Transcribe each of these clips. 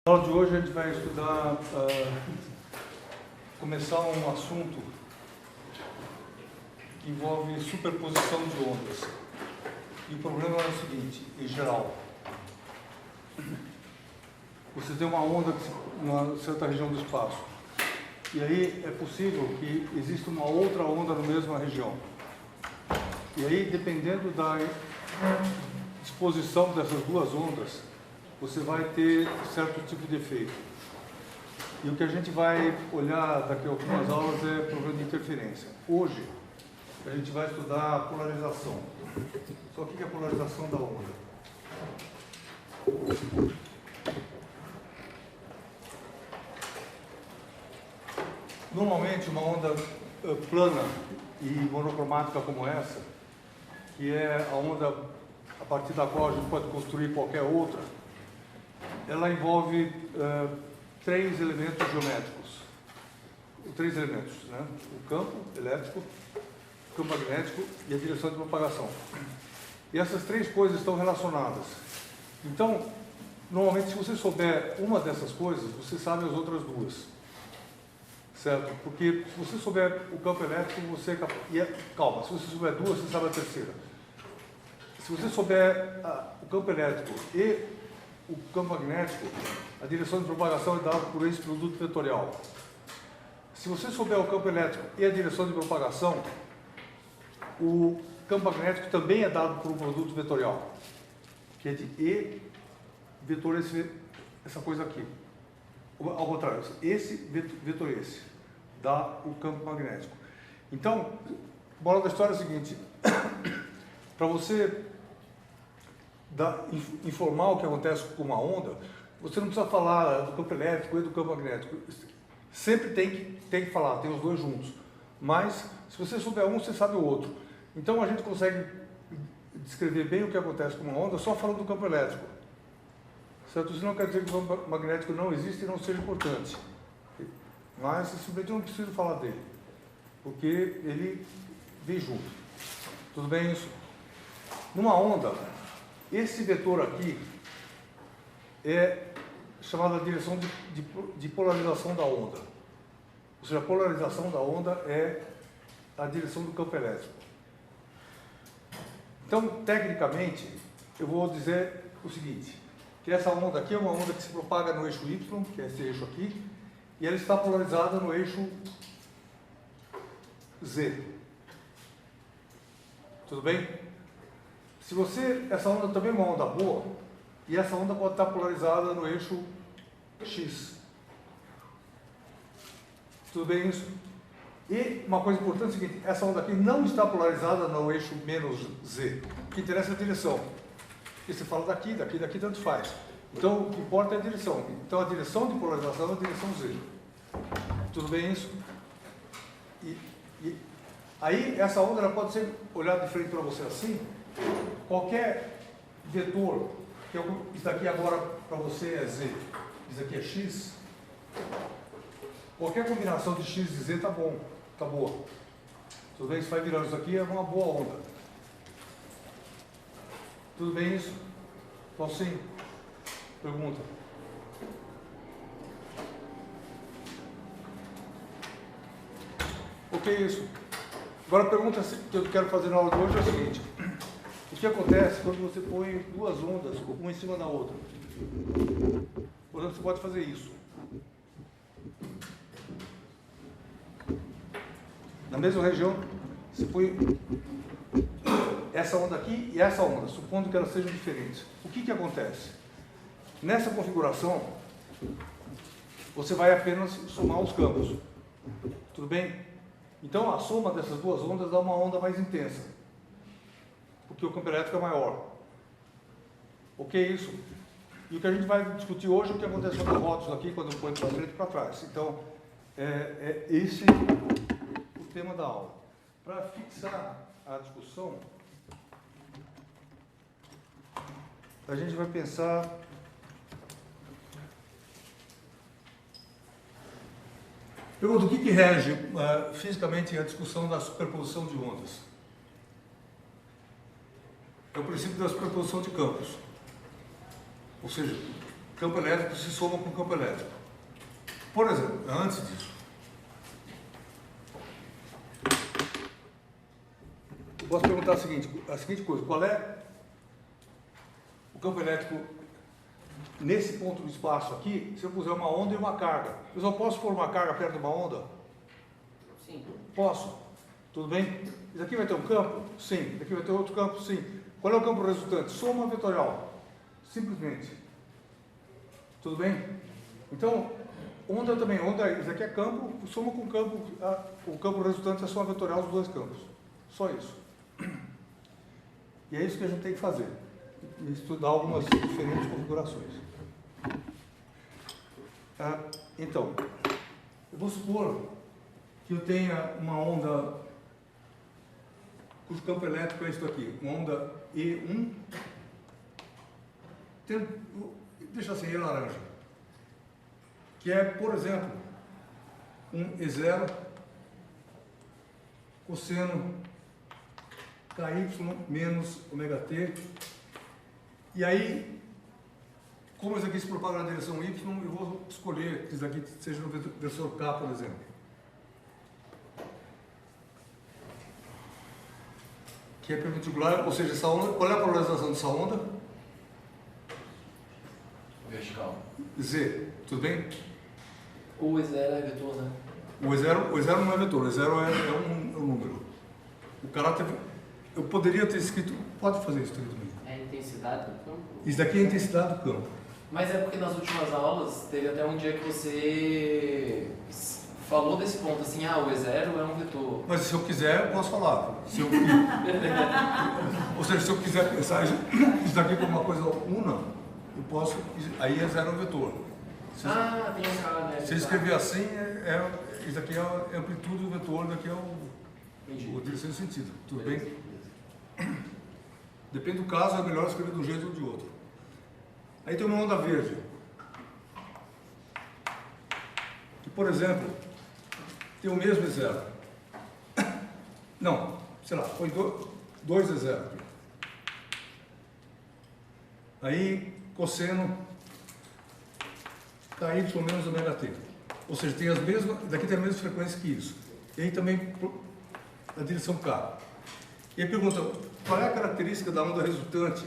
Na aula de hoje a gente vai estudar, começar um assunto que envolve superposição de ondas. E o problema é o seguinte, em geral, você tem uma onda em uma certa região do espaço, e aí é possível que exista uma outra onda na mesma região. E aí, dependendo da disposição dessas duas ondas, você vai ter certo tipo de efeito. E o que a gente vai olhar daqui a algumas aulas é problema de interferência. Hoje, a gente vai estudar a polarização. Só o que é a polarização da onda? Normalmente, uma onda plana e monocromática como essa, que é a onda a partir da qual a gente pode construir qualquer outra, ela envolve três elementos geométricos. Três elementos, né? O campo elétrico, o campo magnético e a direção de propagação. E essas três coisas estão relacionadas. Então, normalmente, se você souber uma dessas coisas, você sabe as outras duas. Certo? Porque se você souber o campo elétrico, você... Calma, se você souber duas, você sabe a terceira. Se você souber o campo elétrico e o campo magnético, a direção de propagação é dada por esse produto vetorial. Se você souber o campo elétrico e a direção de propagação, o campo magnético também é dado por um produto vetorial, que é de E vetor essa coisa aqui. Ao contrário, esse vetor esse dá o campo magnético. Então, a moral da história é a seguinte: para você informar o que acontece com uma onda, você não precisa falar do campo elétrico e do campo magnético. Sempre tem que falar, tem os dois juntos. Mas, se você souber um, você sabe o outro. Então, a gente consegue descrever bem o que acontece com uma onda só falando do campo elétrico. Certo? Isso não quer dizer que o campo magnético não existe e não seja importante. Mas, simplesmente, eu não preciso falar dele, porque ele vem junto. Tudo bem isso? Numa onda, esse vetor aqui é chamado de direção de polarização da onda. Ou seja, a polarização da onda é a direção do campo elétrico. Então, tecnicamente, eu vou dizer o seguinte, que essa onda aqui é uma onda que se propaga no eixo Y, que é esse eixo aqui, e ela está polarizada no eixo Z. Tudo bem? Se essa onda também é uma onda boa, e essa onda pode estar polarizada no eixo X. Tudo bem isso? E uma coisa importante é o seguinte, essa onda aqui não está polarizada no eixo menos Z. O que interessa é a direção. Porque você fala daqui, tanto faz. Então, o que importa é a direção. Então, a direção de polarização é a direção Z. Tudo bem isso? E aí, essa onda ela pode ser olhada de frente para você assim. Qualquer vetor, que isso daqui agora para você é Z, isso aqui é X, qualquer combinação de X e Z está bom, está boa. Tudo bem? Isso vai virando, isso aqui é uma boa onda. Tudo bem isso? Então sim? Pergunta. Ok, isso. Agora a pergunta que eu quero fazer na aula de hoje é a seguinte: o que acontece quando você põe duas ondas, uma em cima da outra? Por exemplo, você pode fazer isso. Na mesma região, você põe essa onda aqui e essa onda, supondo que elas sejam diferentes. O que acontece? Nessa configuração, você vai apenas somar os campos. Tudo bem? Então, a soma dessas duas ondas dá uma onda mais intensa, porque o campo elétrico é maior. Ok, isso? E o que a gente vai discutir hoje é o que acontece com os rótulos aqui, quando eu ponho para frente e para trás. Então, é esse o tema da aula. Para fixar a discussão, a gente vai pensar... Pergunta, o que rege fisicamente a discussão da superposição de ondas? É o princípio da superposição de campos. Ou seja, campo elétrico se soma com campo elétrico. Por exemplo, antes disso, eu posso perguntar a seguinte coisa: qual é o campo elétrico nesse ponto do espaço aqui, se eu puser uma onda e uma carga? Eu só posso pôr uma carga perto de uma onda? Sim. Posso. Tudo bem? Isso aqui vai ter um campo? Sim. Isso aqui vai ter outro campo? Sim. Qual é o campo resultante? Soma vetorial. Simplesmente. Tudo bem? Então, onda também. Onda, isso aqui é campo, soma com campo. O campo resultante é soma vetorial dos dois campos. Só isso. E é isso que a gente tem que fazer. Estudar algumas diferentes configurações. Então, eu vou supor que eu tenha uma onda cujo campo elétrico é isso aqui, uma onda E1, deixa assim, E laranja, que é, por exemplo, um E0 cosseno KY menos ômega t, e aí, como isso aqui se propaga na direção Y, eu vou escolher que isso aqui seja no vetor K, por exemplo. Que é perpendicular, ou seja, essa onda, qual é a polarização dessa onda? Vertical. Z, tudo bem? O E0 é vetor, né? O E0 não é vetor, o E0 é um número. O caráter, eu poderia ter escrito, pode fazer isso também. É a intensidade do campo? Isso daqui é a intensidade do campo. Mas é porque nas últimas aulas, teve até um dia que você falou desse ponto, assim, o E0 é um vetor. Mas se eu quiser, eu posso falar. Ou seja, se eu quiser pensar isso daqui como uma coisa una, eu posso, aí E0 é um vetor. Tem essa, né? Se eu escrever assim, isso daqui é a amplitude do vetor, daqui é o direção de sentido. Tudo bem? Depende do caso, é melhor escrever de um jeito ou de outro. Aí tem uma onda verde. Que, por exemplo, tem o mesmo E0. Não, sei lá, foi 2 E0. Aí, cosseno KY menos ômega t. Ou seja, tem as mesmas, daqui tem a mesma frequência que isso. E aí também a direção K. E aí pergunta, qual é a característica da onda resultante,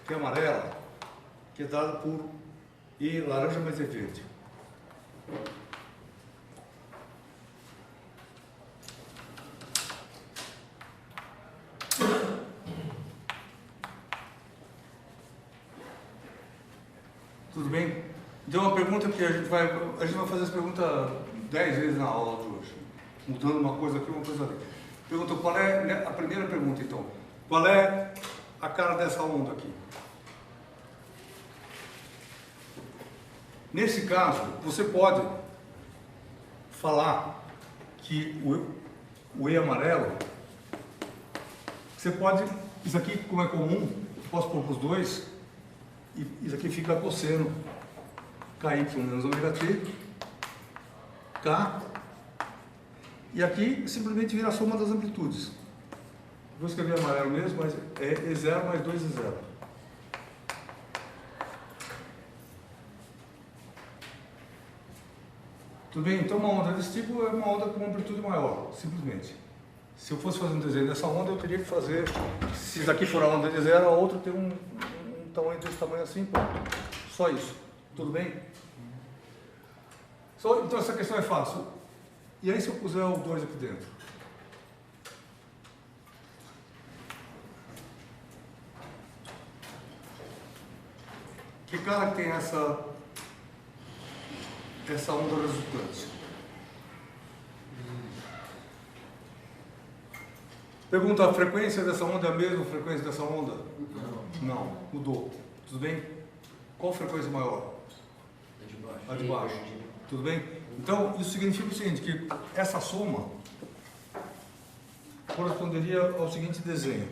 que é amarela, que é dada por E laranja mais E verde? Tudo bem? Então, uma pergunta que a gente vai fazer essa pergunta 10 vezes na aula de hoje, mudando uma coisa aqui, uma coisa ali. Pergunta, qual é a primeira pergunta, então? Qual é a cara dessa onda aqui? Nesse caso, você pode falar que o E amarelo, você pode, isso aqui como é comum, eu posso pôr para os dois, e isso aqui fica cosseno KY menos ômega t, K, e aqui simplesmente vira a soma das amplitudes. Vou escrever amarelo mesmo, mas é E0 mais 2E0. Tudo bem? Então uma onda desse tipo é uma onda com uma amplitude maior, simplesmente. Se eu fosse fazer um desenho dessa onda, eu teria que fazer, se isso daqui for a onda de zero, a outra tem um tamanho desse tamanho assim, pronto. Só isso. Tudo bem? Então essa questão é fácil. E aí se eu puser o 2 aqui dentro? Que cara que tem essa onda resultante? Pergunta, a frequência dessa onda é a mesma frequência dessa onda? Não, mudou. Tudo bem? Qual frequência maior? A de baixo. A de baixo. Tudo bem? Então, isso significa o seguinte, que essa soma corresponderia ao seguinte desenho.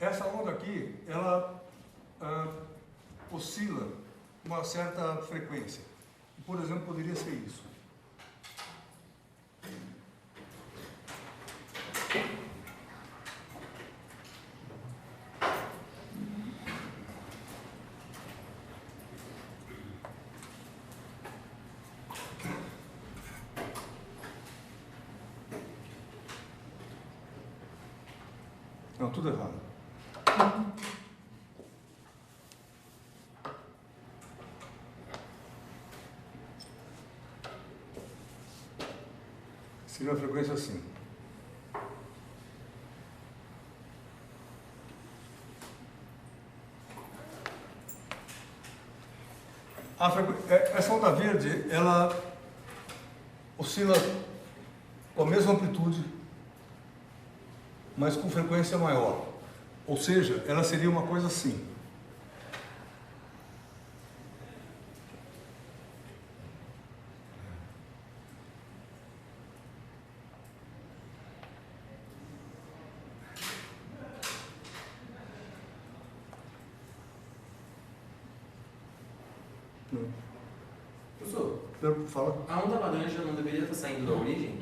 Essa onda aqui, ela oscila uma certa frequência. Por exemplo, poderia ser isso. Não, tudo errado. Seria uma frequência assim. Essa onda verde, ela oscila com a mesma amplitude, mas com frequência maior. Ou seja, ela seria uma coisa assim. Professor, Fala. a onda laranja não deveria estar saindo da origem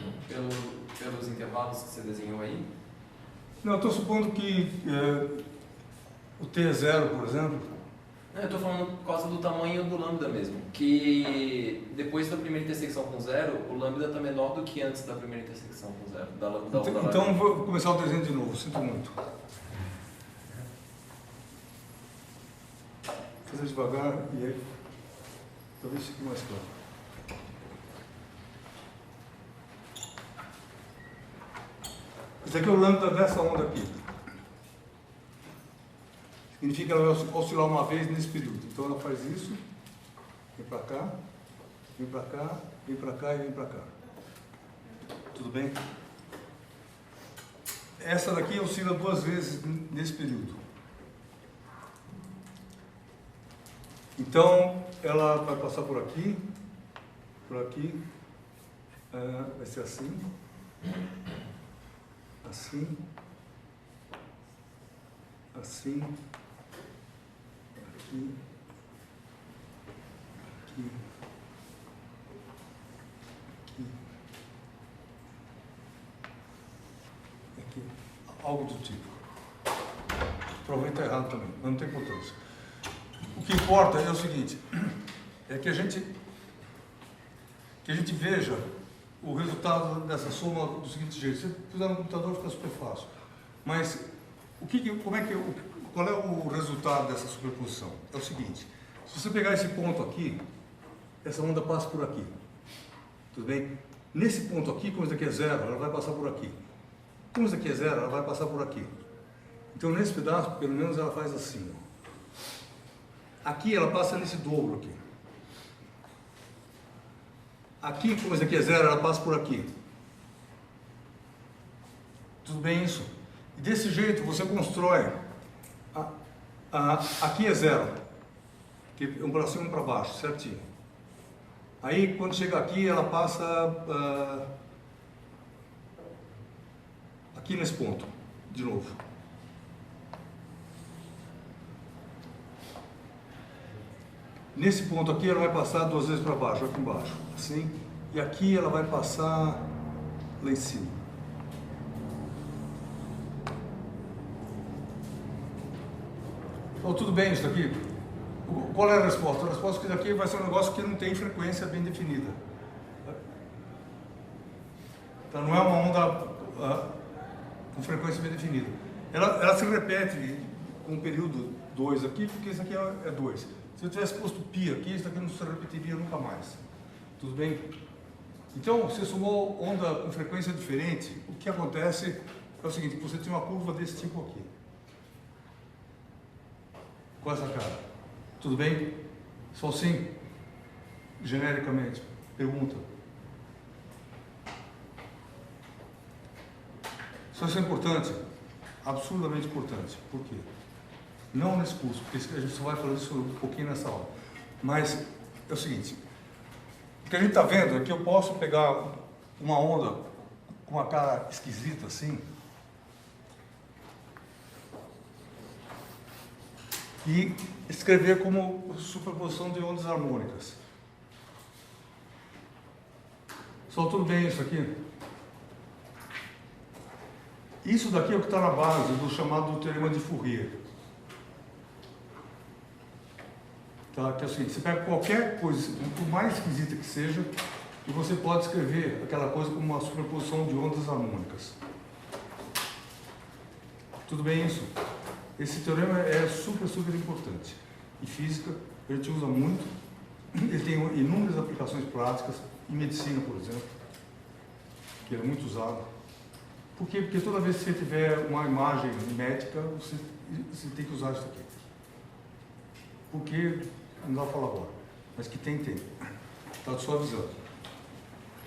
pelos intervalos que você desenhou aí? Não, eu estou supondo que o T é zero, por exemplo. Não, eu estou falando por causa do tamanho do lambda mesmo. Que depois da primeira intersecção com zero, o lambda está menor do que antes da primeira intersecção com zero. Da onda laranja. Então vou começar o desenho de novo, sinto muito. Vou fazer devagar e aí talvez fique mais claro. Esse aqui é o lambda dessa onda aqui. Significa que ela vai oscilar uma vez nesse período. Então ela faz isso, vem para cá, vem para cá, vem para cá e vem para cá. Tudo bem? Essa daqui oscila 2 vezes nesse período. Então ela vai passar por aqui, vai ser assim. Assim, assim, aqui, aqui, aqui, aqui, algo do tipo. Provavelmente está errado também, mas não tem importância. O que importa é o seguinte, é que a gente veja o resultado dessa soma do seguinte jeito. Se fizer no computador fica super fácil. Mas qual é o resultado dessa superposição? É o seguinte, se você pegar esse ponto aqui, essa onda passa por aqui. Tudo bem? Nesse ponto aqui, como isso aqui é zero, ela vai passar por aqui. Como isso aqui é zero, ela vai passar por aqui. Então nesse pedaço, pelo menos ela faz assim. Aqui ela passa nesse dobro aqui. Aqui, como isso aqui é zero, ela passa por aqui. Tudo bem isso? E desse jeito você constrói. Aqui é zero. Um para cima e um para baixo, certinho. Aí quando chega aqui, ela passa aqui nesse ponto, de novo. Nesse ponto aqui ela vai passar 2 vezes para baixo, aqui embaixo, assim, e aqui ela vai passar lá em cima. Então, tudo bem isso daqui? Qual é a resposta? A resposta é que isso aqui vai ser um negócio que não tem frequência bem definida. Então não é uma onda com frequência bem definida. Ela se repete com o período 2 aqui, porque isso aqui é 2. Se eu tivesse posto π aqui, isso aqui não se repetiria nunca mais. Tudo bem? Então, você somou onda com frequência diferente, o que acontece é o seguinte, você tem uma curva desse tipo aqui. Com essa cara. Tudo bem? Só sim? Genericamente. Pergunta. Isso é importante? Absurdamente importante. Por quê? Não nesse curso, porque a gente só vai falar isso um pouquinho nessa aula. Mas é o seguinte, o que a gente está vendo é que eu posso pegar uma onda com uma cara esquisita assim, e escrever como superposição de ondas harmônicas. Só tudo bem isso aqui? Isso daqui é o que está na base do chamado teorema de Fourier. Tá? Que é o seguinte, você pega qualquer coisa, por mais esquisita que seja, e você pode escrever aquela coisa como uma superposição de ondas harmônicas. Tudo bem isso? Esse teorema é super, super importante. Em física, a gente usa muito. Ele tem inúmeras aplicações práticas, em medicina, por exemplo, que ele é muito usado. Por quê? Porque toda vez que você tiver uma imagem médica, você tem que usar isso aqui. Por quê? Não dá para falar agora. Mas que tem. Está só avisando.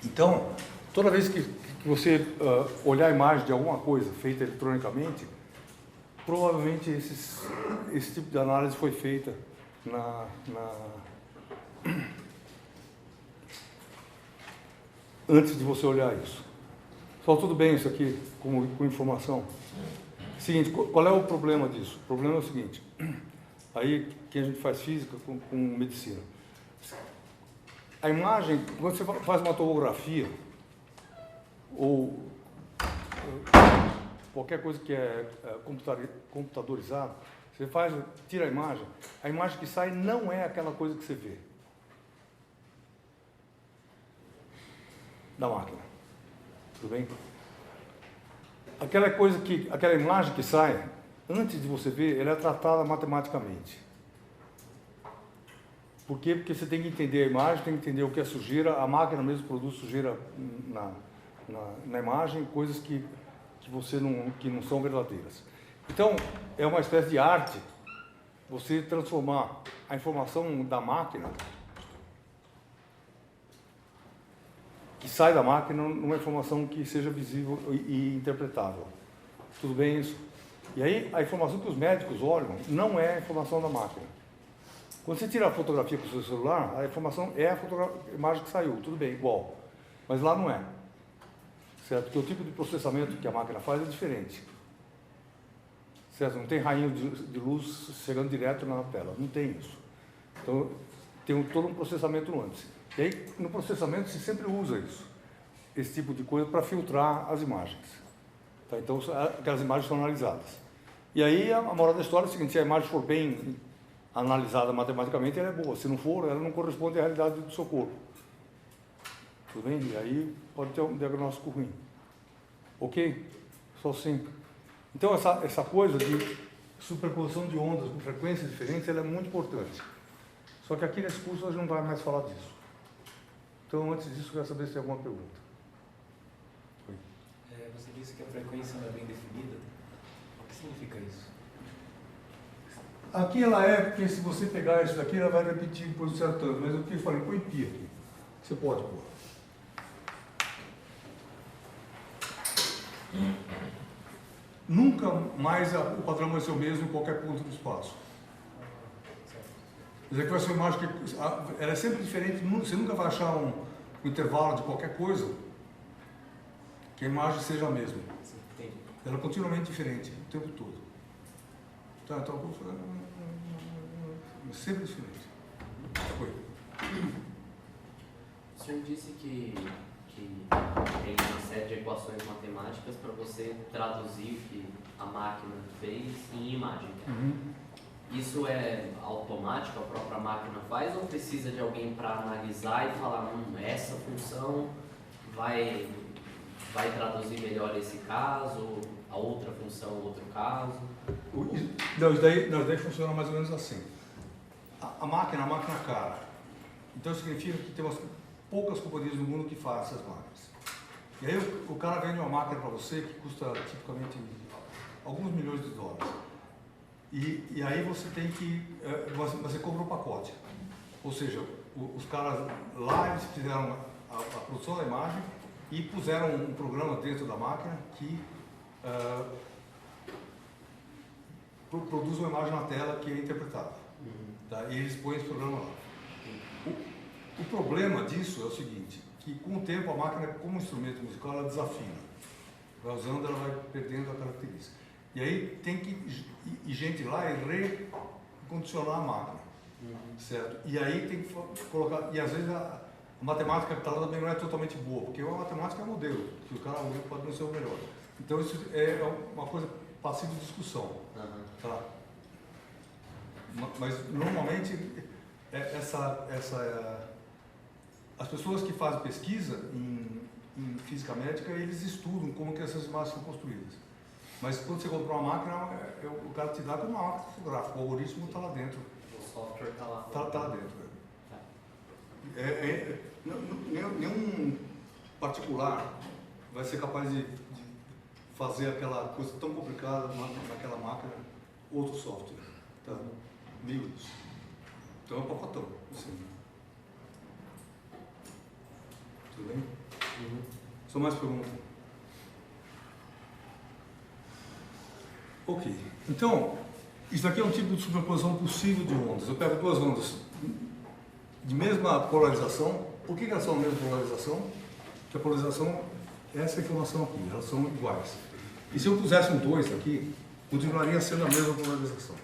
Então, toda vez que você olhar a imagem de alguma coisa feita eletronicamente, provavelmente esse tipo de análise foi feita antes de você olhar isso. Só tudo bem isso aqui, com informação? Seguinte, qual é o problema disso? O problema é o seguinte, aí que a gente faz física com medicina. A imagem, quando você faz uma tomografia, ou qualquer coisa que é computadorizada, você tira a imagem que sai não é aquela coisa que você vê da máquina. Tudo bem? Aquela imagem que sai, antes de você ver, ela é tratada matematicamente. Por quê? Porque você tem que entender a imagem, tem que entender o que é sujeira, a máquina mesmo produz sujeira na imagem, coisas que não são verdadeiras. Então, é uma espécie de arte você transformar a informação da máquina, que sai da máquina, numa informação que seja visível e interpretável. Tudo bem isso? E aí, a informação que os médicos olham não é a informação da máquina. Quando você tira a fotografia com o seu celular, a informação é a imagem que saiu, tudo bem, igual. Mas lá não é. Certo? Porque o tipo de processamento que a máquina faz é diferente. Certo? Não tem rainho de luz chegando direto na tela, não tem isso. Então, tem todo um processamento antes. E aí, no processamento, se sempre usa isso, esse tipo de coisa, para filtrar as imagens. Tá? Então, aquelas imagens são analisadas. E aí, a moral da história é a seguinte, se a imagem for bem analisada matematicamente, ela é boa. Se não for, ela não corresponde à realidade do seu corpo. Tudo bem? E aí, pode ter um diagnóstico ruim. Ok? Só assim. Então, essa coisa de superposição de ondas com frequências diferentes, ela é muito importante. Só que aqui nesse curso a gente não vai mais falar disso. Então, antes disso, eu quero saber se tem alguma pergunta. Oi. Você disse que a frequência não é bem definida. O que significa isso? Aqui ela é, porque se você pegar isso daqui, ela vai repetir por um certo tanto. Mas o que eu falei, põe pi aqui. Você pode pôr. Nunca mais o padrão vai ser o mesmo em qualquer ponto do espaço. Quer dizer que vai ser uma imagem que ela é sempre diferente, você nunca vai achar um intervalo de qualquer coisa que a imagem seja a mesma. Ela é continuamente diferente, o tempo todo. Tá, então, sempre diferente. Foi. O senhor disse que tem uma série de equações matemáticas para você traduzir o que a máquina fez em imagem. Isso é automático, a própria máquina faz, ou precisa de alguém para analisar e falar, essa função vai traduzir melhor esse caso, a outra função, outro caso? Não, isso daí funciona mais ou menos assim. A máquina é cara. Então significa que tem poucas companhias no mundo que fazem essas máquinas. E aí o cara vende uma máquina para você que custa tipicamente alguns milhões de dólares. E aí você tem que, você compra um pacote. Ou seja, os caras lá eles fizeram a produção da imagem e puseram um programa dentro da máquina que produz uma imagem na tela que é interpretável. Tá? E eles põem esse programa lá. O problema disso é o seguinte, que com o tempo a máquina, como instrumento musical, ela desafina. Vai usando, ela vai perdendo a característica. E aí tem que ir gente lá e condicionar a máquina, certo? E aí tem que colocar, e às vezes a matemática que está lá também não é totalmente boa, porque a matemática é modelo, que o cara pode não ser o melhor. Então isso é uma coisa passiva de discussão, tá? Mas normalmente as pessoas que fazem pesquisa em física médica, eles estudam como que essas imagens são construídas. Mas quando você compra uma máquina, o cara te dá como uma máquina fotográfica, o algoritmo está lá dentro. O software está lá. Está lá dentro. Nenhum particular vai ser capaz de fazer aquela coisa tão complicada naquela máquina, outro software. Tá? Meio isso. Então é um pacotão. Assim. Tudo bem? Só mais perguntas? Ok. Então, isso aqui é um tipo de superposição possível de ondas. Eu pego duas ondas de mesma polarização. Por que elas são a mesma polarização? Porque a polarização é essa informação aqui, elas são iguais. E se eu pusesse um 2 aqui, continuaria sendo a mesma polarização.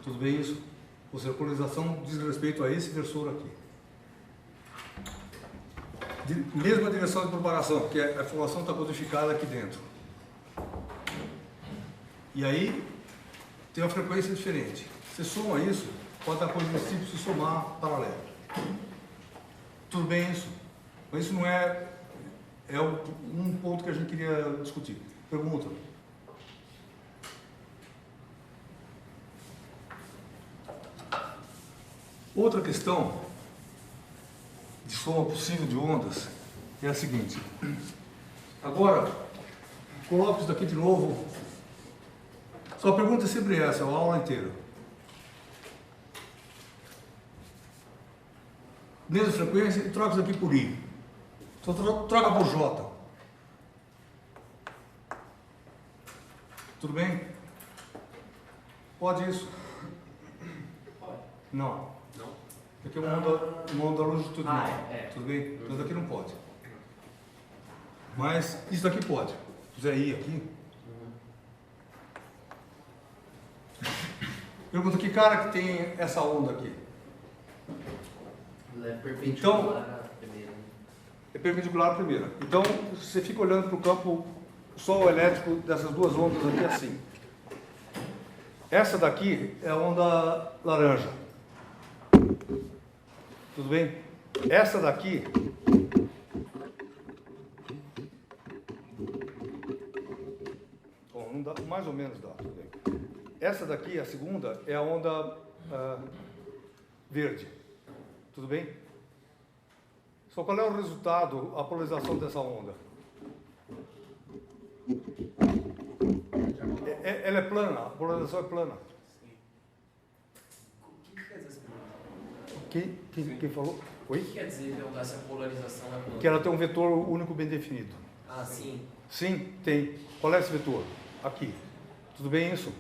Tudo bem isso? Ou seja, a polarização diz respeito a esse versor aqui. Mesma direção de propagação, porque a informação está codificada aqui dentro. E aí, tem uma frequência diferente. Você soma isso, pode dar coisa desse tipo se somar paralelo. Tudo bem isso? Mas isso não é um ponto que a gente queria discutir. Pergunta. Outra questão de soma possível de ondas é a seguinte. Agora, coloco isso daqui de novo. Só a pergunta é sempre essa, a aula inteira. Mesma frequência e troca isso aqui por I. Só troca por J. Tudo bem? Pode isso? Pode. Não. Não? Aqui é uma onda longitudinal. Tudo bem? Então daqui não pode. Mas isso daqui pode. Se fizer I aqui. Pergunta, que cara que tem essa onda aqui? Ela é perpendicular à primeira. É perpendicular à primeira. Então, você fica olhando para o campo só elétrico dessas duas ondas aqui assim. Essa daqui é a onda laranja. Tudo bem? Essa daqui bom, não dá, mais ou menos dá, tudo bem. Essa daqui, a segunda, é a onda verde. Tudo bem? Só qual é o resultado, a polarização dessa onda? Ela é plana, a polarização é plana. O que quer dizer essa pergunta? Quem falou? O Oi? que quer dizer perguntar se a polarização é plana? Que ela tem um vetor único bem definido. Ah, sim. Sim, tem. Qual é esse vetor? Aqui. Tudo bem isso?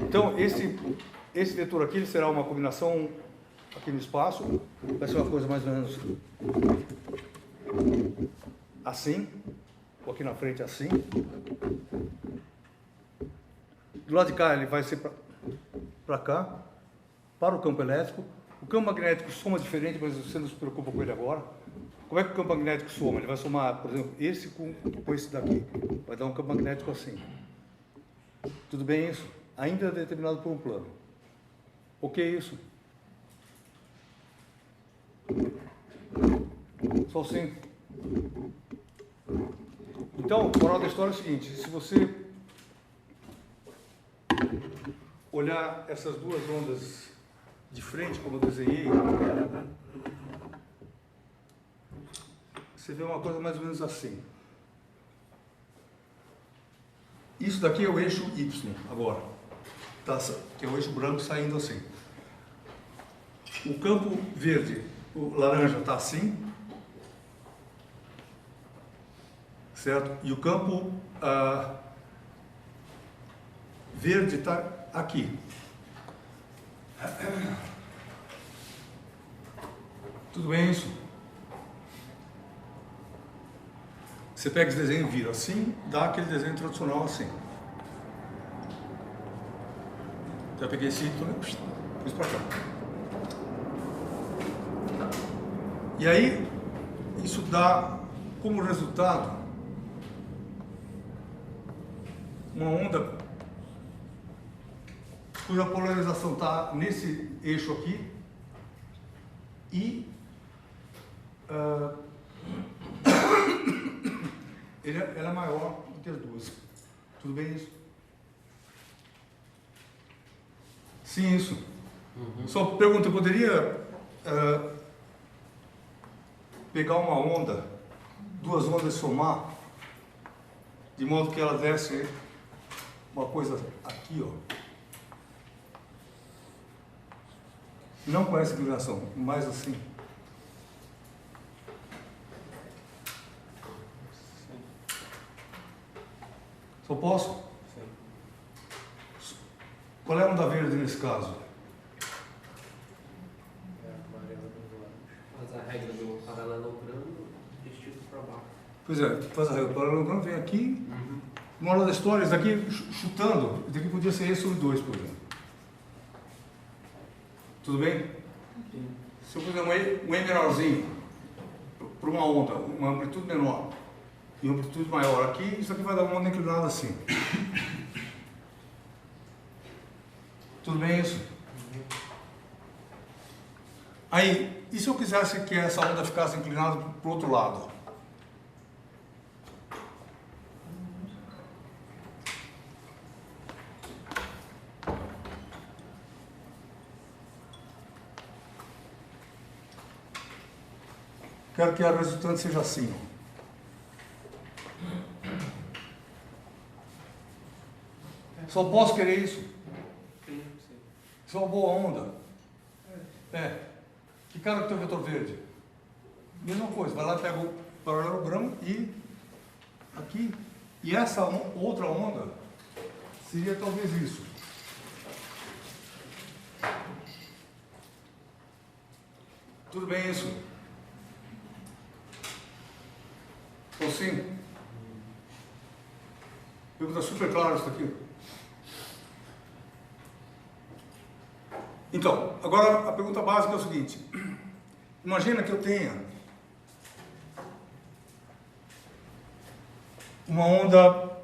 Então, esse vetor aqui ele será uma combinação aqui no espaço. Vai ser uma coisa mais ou menos assim. Ou aqui na frente assim. Do lado de cá ele vai ser para cá, para o campo elétrico. O campo magnético soma diferente, mas você não se preocupa com ele agora. Como é que o campo magnético soma? Ele vai somar, por exemplo, esse com esse daqui. Vai dar um campo magnético assim. Tudo bem isso? Ainda é determinado por um plano. Ok isso? Só assim. Então, a moral da história é o seguinte, se você olhar essas duas ondas de frente, como eu desenhei, você vê uma coisa mais ou menos assim. Isso daqui é o eixo Y, agora, tá, que é o eixo branco saindo assim. O campo verde, o laranja está assim, certo? E o campo verde está aqui. Tudo bem isso? Você pega esse desenho e vira assim, dá aquele desenho tradicional assim. Já peguei esse túnel, pus para cá. E aí, isso dá como resultado uma onda cuja polarização está nesse eixo aqui e ela é maior do que as duas. Tudo bem isso? Sim, isso. Só pergunta, eu poderia pegar uma onda, duas ondas e somar, de modo que ela desse uma coisa aqui, ó. Não com essa inclinação, mas assim. Só posso? Sim. Qual é a onda verde nesse caso? É a amarela do lado. Faz a regra do paralelogramo vestido para baixo. Pois é, faz a regra. O paralelogramo vem aqui, uma hora da história, isso daqui chutando, isso daqui podia ser E sobre 2, por exemplo. Tudo bem? Sim. Se eu fizer um E menorzinho para uma onda, uma amplitude menor e uma amplitude maior aqui, isso aqui vai dar uma onda inclinada assim. Tudo bem isso? Aí, e se eu quisesse que essa onda ficasse inclinada para o outro lado? Quero que a resultante seja assim. Só posso querer isso. Sim. Isso é uma boa onda. Que cara que tem o vetor verde? Mesma coisa, vai lá, pega o paralelogramo e aqui. E essa outra onda seria talvez isso. Tudo bem isso? Ou sim? Pergunta super claro isso aqui. Então, agora a pergunta básica é o seguinte. Imagina que eu tenha uma onda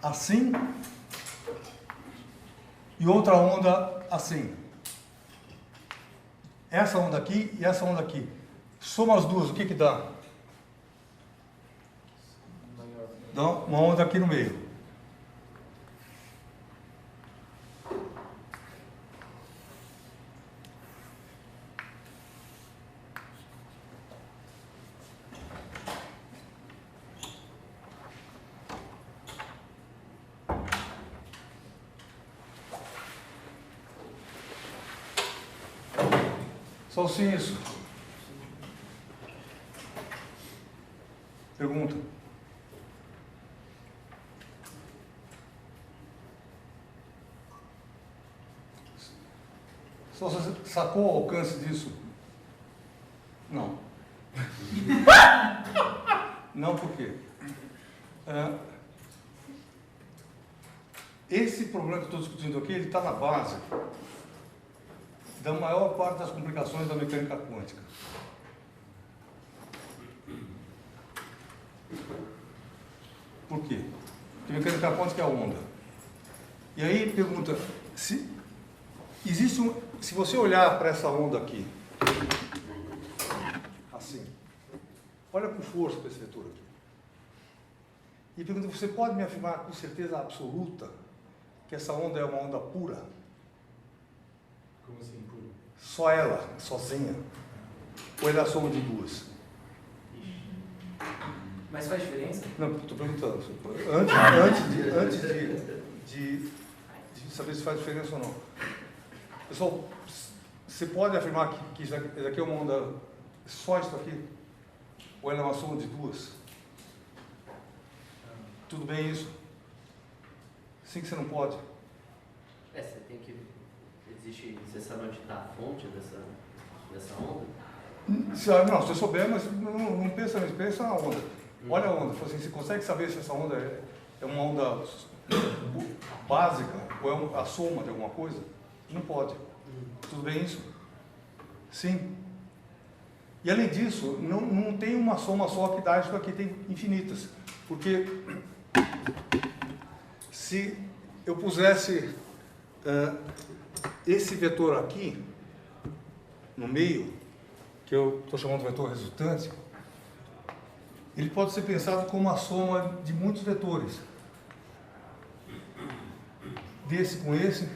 assim e outra onda assim. Essa onda aqui e essa onda aqui. Soma as duas, o que que dá? Maior. Dá uma onda aqui no meio. Só sim isso. Pergunta. Só você sacou o alcance disso? Não. Não por quê? Esse problema que eu estou discutindo aqui, ele está na base da maior parte das complicações da mecânica quântica. Por quê? Porque mecânica quântica é a onda. E aí pergunta, se você olhar para essa onda aqui, assim, olha com força para esse vetor aqui. E pergunta, você pode me afirmar com certeza absoluta que essa onda é uma onda pura? Como assim, puro? Só ela, sozinha? Ou ela é a soma de duas? Mas faz diferença? Não, estou perguntando. Antes de saber se faz diferença ou não. Pessoal, você pode afirmar que isso aqui é uma onda, só isso aqui? Ou ela é uma soma de duas? Tudo bem isso? Sim que você não pode? Você tem que... Existe... Você sabe onde está a fonte dessa onda? Não, se você souber, mas não pensa nisso, pensa na onda. Olha a onda, assim, você consegue saber se essa onda é uma onda básica, ou é a soma de alguma coisa? Não pode. Tudo bem isso? Sim. E além disso, não tem uma soma só que dá isso aqui, tem infinitas. Porque se eu pusesse esse vetor aqui, no meio, que eu estou chamando de vetor resultante, ele pode ser pensado como a soma de muitos vetores. Desse com esse,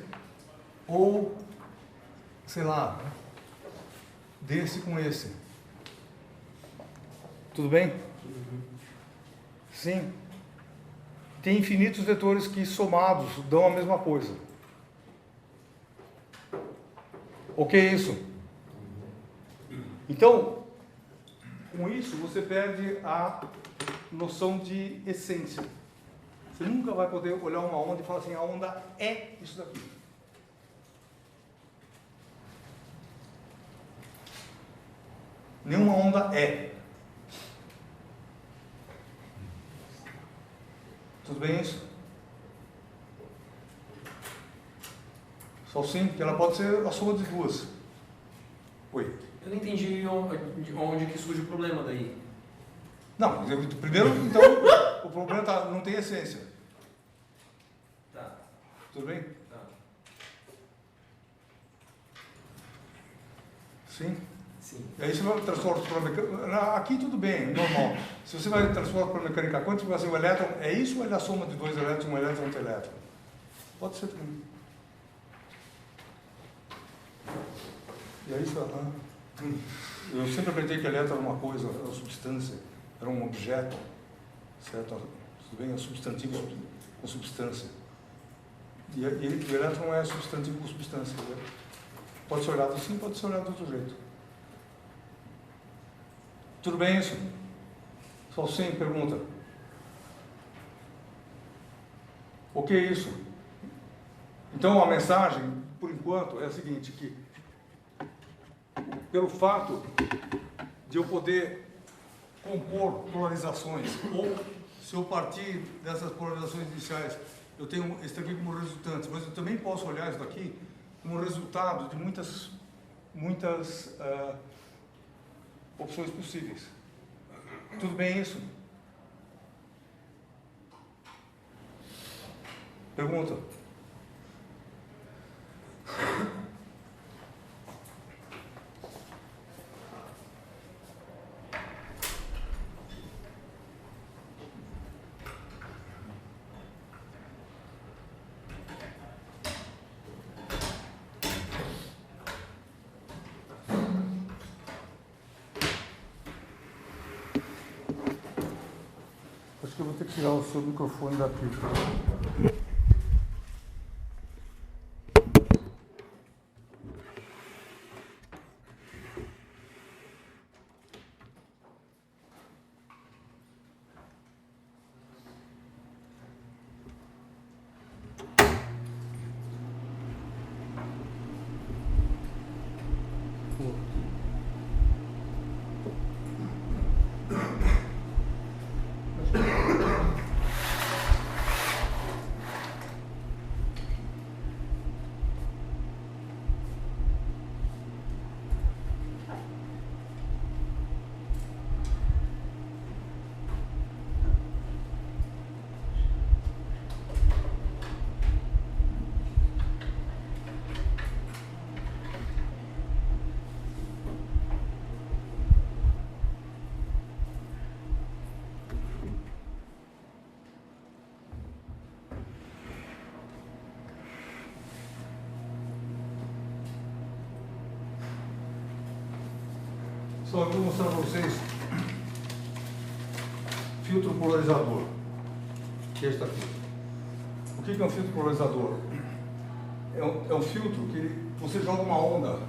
ou, sei lá, desse com esse. Tudo bem? Sim. Tem infinitos vetores que somados dão a mesma coisa. Ok isso? Então, com isso você perde a noção de essência. Você nunca vai poder olhar uma onda e falar assim, a onda é isso daqui. Nenhuma onda é. Tudo bem isso? Só sim, porque ela pode ser a soma de duas. Oi. Eu não entendi onde que surge o problema daí. Não, primeiro, então, o problema não tem essência. Tá. Tudo bem? Tá. Sim. Sim. E aí você vai transformar para a mecânica. Aqui tudo bem, normal. Se você vai transformar para a mecânica quântica, vai ser o elétron, é isso ou é a soma de dois elétrons, um elétron e outro elétron? Pode ser também. E aí você eu sempre acreditei que elétron era uma coisa, era uma substância, era um objeto, certo? Tudo bem? É substantivo com substância. E o elétron é substantivo com substância. Né? Pode ser olhado assim, pode ser olhado de outro jeito. Tudo bem isso? Só sim, pergunta. Ok isso? Então a mensagem, por enquanto, é a seguinte, que pelo fato de eu poder compor polarizações, ou se eu partir dessas polarizações iniciais, eu tenho isso aqui como resultante, mas eu também posso olhar isso daqui como resultado de muitas opções possíveis. Tudo bem isso? Pergunta? Acho que eu vou ter que tirar o seu microfone daqui. Só eu vou mostrar para vocês filtro polarizador, que é este aqui. O que é um filtro polarizador? É um filtro que você joga uma onda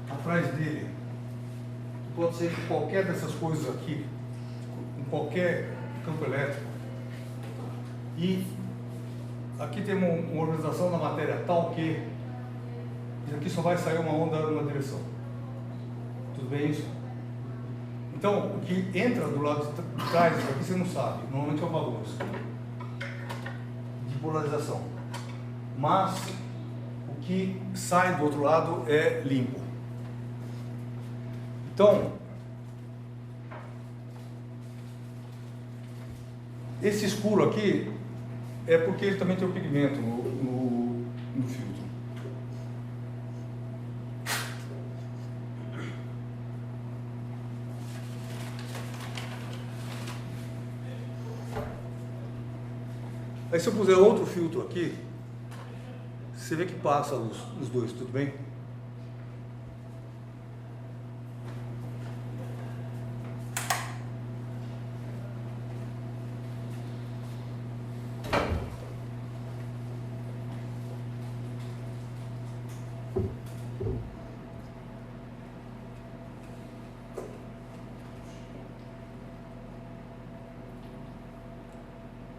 atrás dele, que pode ser qualquer dessas coisas aqui, em qualquer campo elétrico, e aqui tem uma organização da matéria tal que isso aqui só vai sair uma onda numa direção. Tudo bem isso? Então, o que entra do lado de trás, aqui você não sabe, normalmente é uma luz de polarização. Mas o que sai do outro lado é limpo. Então, esse escuro aqui é porque ele também tem o pigmento no filtro. Aí se eu puser outro filtro aqui, você vê que passa os dois, tudo bem?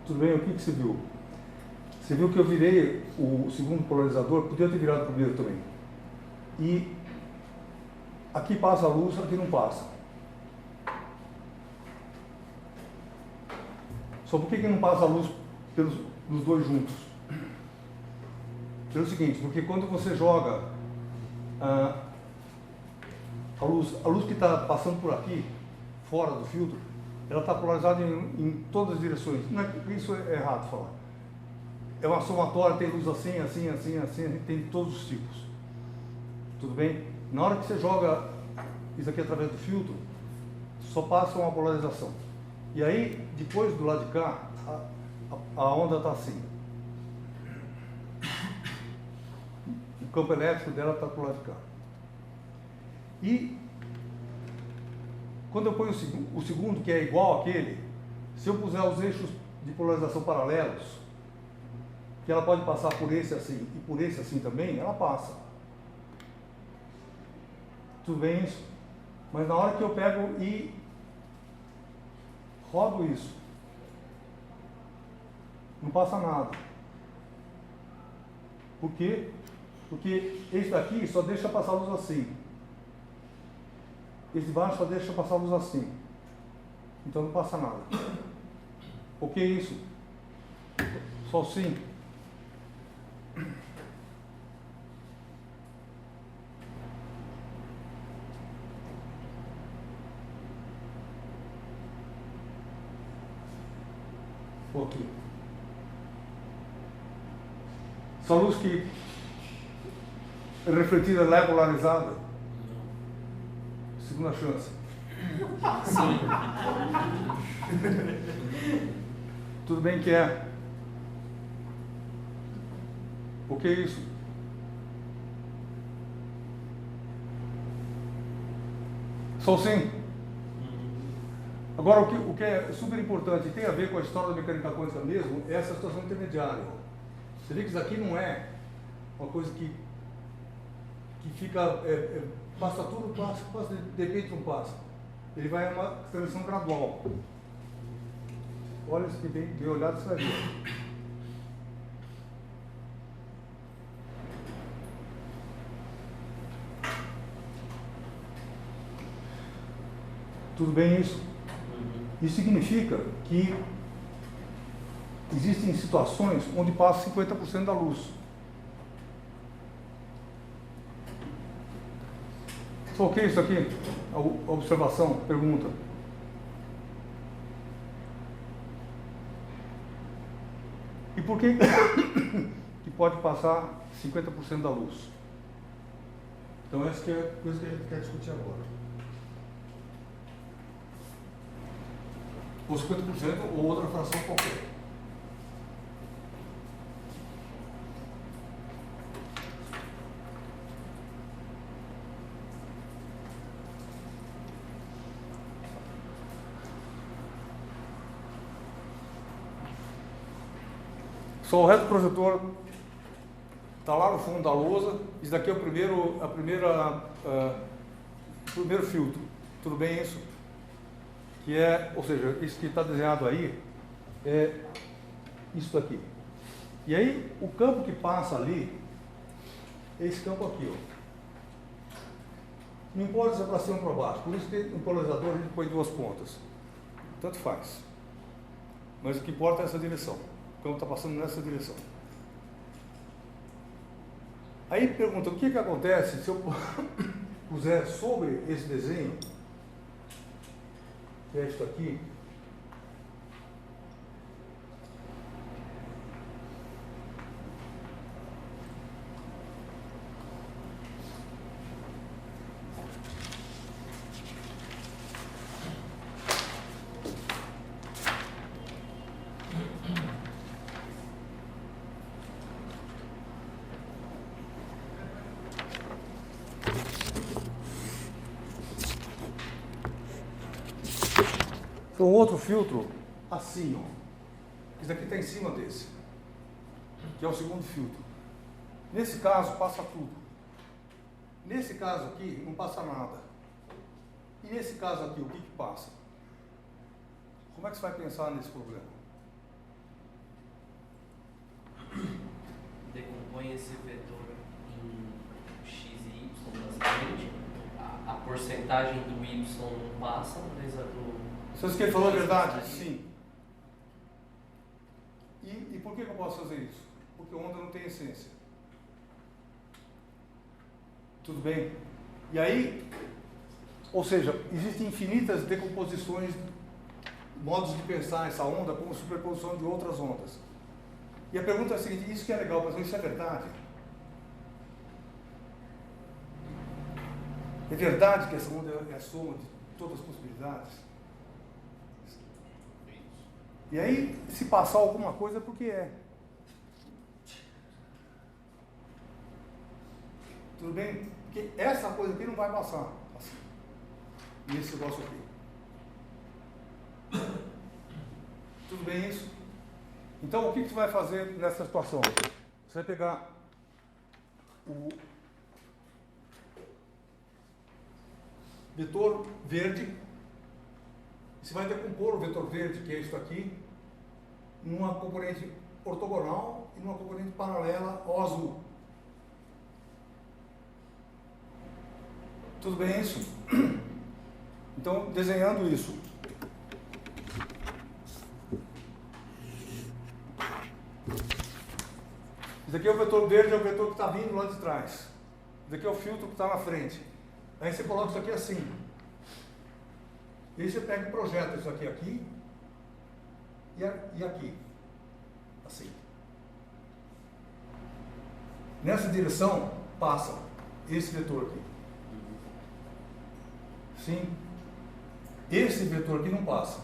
Tudo bem? O que você viu? Você viu que eu virei o segundo polarizador, podia ter virado o primeiro também. E aqui passa a luz, aqui não passa. Só por que não passa a luz nos dois juntos? Pelo seguinte, porque quando você joga a luz que está passando por aqui, fora do filtro, ela está polarizada em todas as direções. Não é, isso é errado falar. É uma somatória, tem luz assim, assim, assim, assim, tem todos os tipos. Tudo bem? Na hora que você joga isso aqui através do filtro, só passa uma polarização. E aí, depois do lado de cá, a onda está assim. O campo elétrico dela está para o lado de cá. E quando eu ponho o segundo, que é igual àquele, se eu puser os eixos de polarização paralelos, que ela pode passar por esse assim e por esse assim também, ela passa. Tudo bem isso? Mas na hora que eu pego e rodo isso, não passa nada. Por quê? Porque esse daqui só deixa passar a luz assim. Esse de baixo só deixa passar a luz assim. Então não passa nada. O que é isso? Só assim. Ok. Essa luz que é refletida lá é polarizada. Segunda chance. Sim. Tudo bem que é. O que é isso? Só sim. Agora, o que é super importante e tem a ver com a história da mecânica quântica mesmo, é essa situação intermediária. Você vê que isso aqui não é uma coisa que fica, passa tudo, passa, de repente não passa. Ele vai a uma transição gradual. Olha isso aqui bem olhado, você vai ver. Tudo bem isso? Isso significa que existem situações onde passa 50% da luz. Só o que é isso aqui? A observação, pergunta. E por que que pode passar 50% da luz? Então essa que é a coisa que a gente quer discutir agora. Ou 50% ou outra fração qualquer. Só o resto do projetor está lá no fundo da lousa. Isso daqui é o primeiro filtro. Tudo bem isso? Que é, ou seja, isso que está desenhado aí é isso daqui. E aí o campo que passa ali é esse campo aqui, ó. Não importa se é para cima ou para baixo. Por isso que no polarizador a gente põe duas pontas. Tanto faz. Mas o que importa é essa direção. O campo está passando nessa direção. Aí pergunta, o que acontece se eu puser sobre esse desenho, que é isso aqui, então outro filtro assim, ó. Esse daqui está em cima desse, que é o segundo filtro. Nesse caso passa tudo. Nesse caso aqui não passa nada. E nesse caso aqui, o que passa? Como é que você vai pensar nesse problema? Decompõe esse vetor em x e y, basicamente. A porcentagem do y não passa, mas a do... Vocês que ele falou a verdade? Sim. E por que eu posso fazer isso? Porque onda não tem essência. Tudo bem? E aí, ou seja, existem infinitas decomposições, modos de pensar essa onda como superposição de outras ondas. E a pergunta é a seguinte, isso que é legal, mas isso é verdade? É verdade que essa onda é a soma de todas as possibilidades? E aí, se passar alguma coisa, é porque é. Tudo bem? Porque essa coisa aqui não vai passar. Assim. E esse negócio aqui. Tudo bem isso? Então, o que você vai fazer nessa situação? Você vai pegar o vetor verde, você vai decompor o vetor verde, que é isso aqui, numa componente ortogonal e numa componente paralela ao azul. Tudo bem isso? Então, desenhando isso. Esse aqui é o vetor verde, é o vetor que está vindo lá de trás. Esse aqui é o filtro que está na frente. Aí você coloca isso aqui assim. E aí você pega e projeta isso aqui e aqui. Assim. Nessa direção, passa esse vetor aqui. Sim. Esse vetor aqui não passa.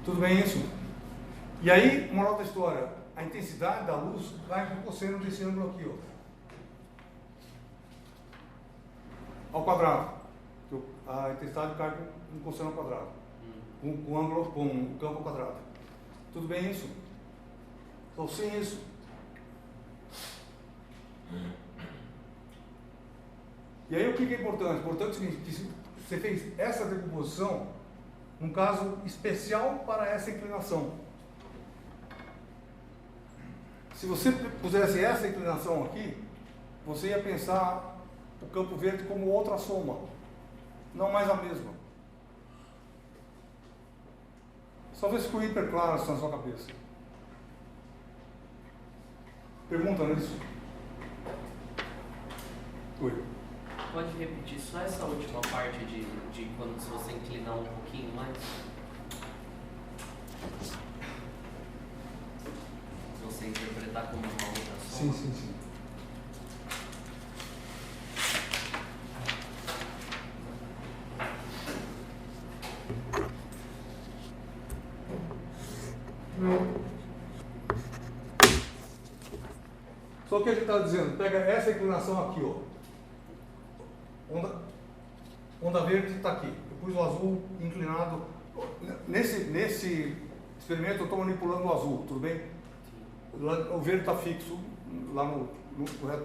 Tudo bem isso? E aí, moral da história, a intensidade da luz vai com o cosseno desse ângulo aqui, ó. Ao quadrado. A intensidade cai com o cosseno ao quadrado. Com o ângulo, com o campo ao quadrado. Tudo bem isso? Então, sem isso. E aí, o que é importante? Importante é o seguinte, que você fez essa decomposição num caso especial para essa inclinação. Se você pusesse essa inclinação aqui, você ia pensar o campo verde como outra soma, não mais a mesma. Só ver se ficou hiper claro isso na sua cabeça. Pergunta nisso? Oi. Pode repetir só essa última parte de quando se você inclinar um pouquinho mais? Se você interpretar como uma outra soma? Sim. Só que a gente está dizendo, pega essa inclinação aqui, ó. Onda verde está aqui. Eu pus o azul inclinado. Nesse experimento eu estou manipulando o azul, tudo bem? O verde está fixo lá no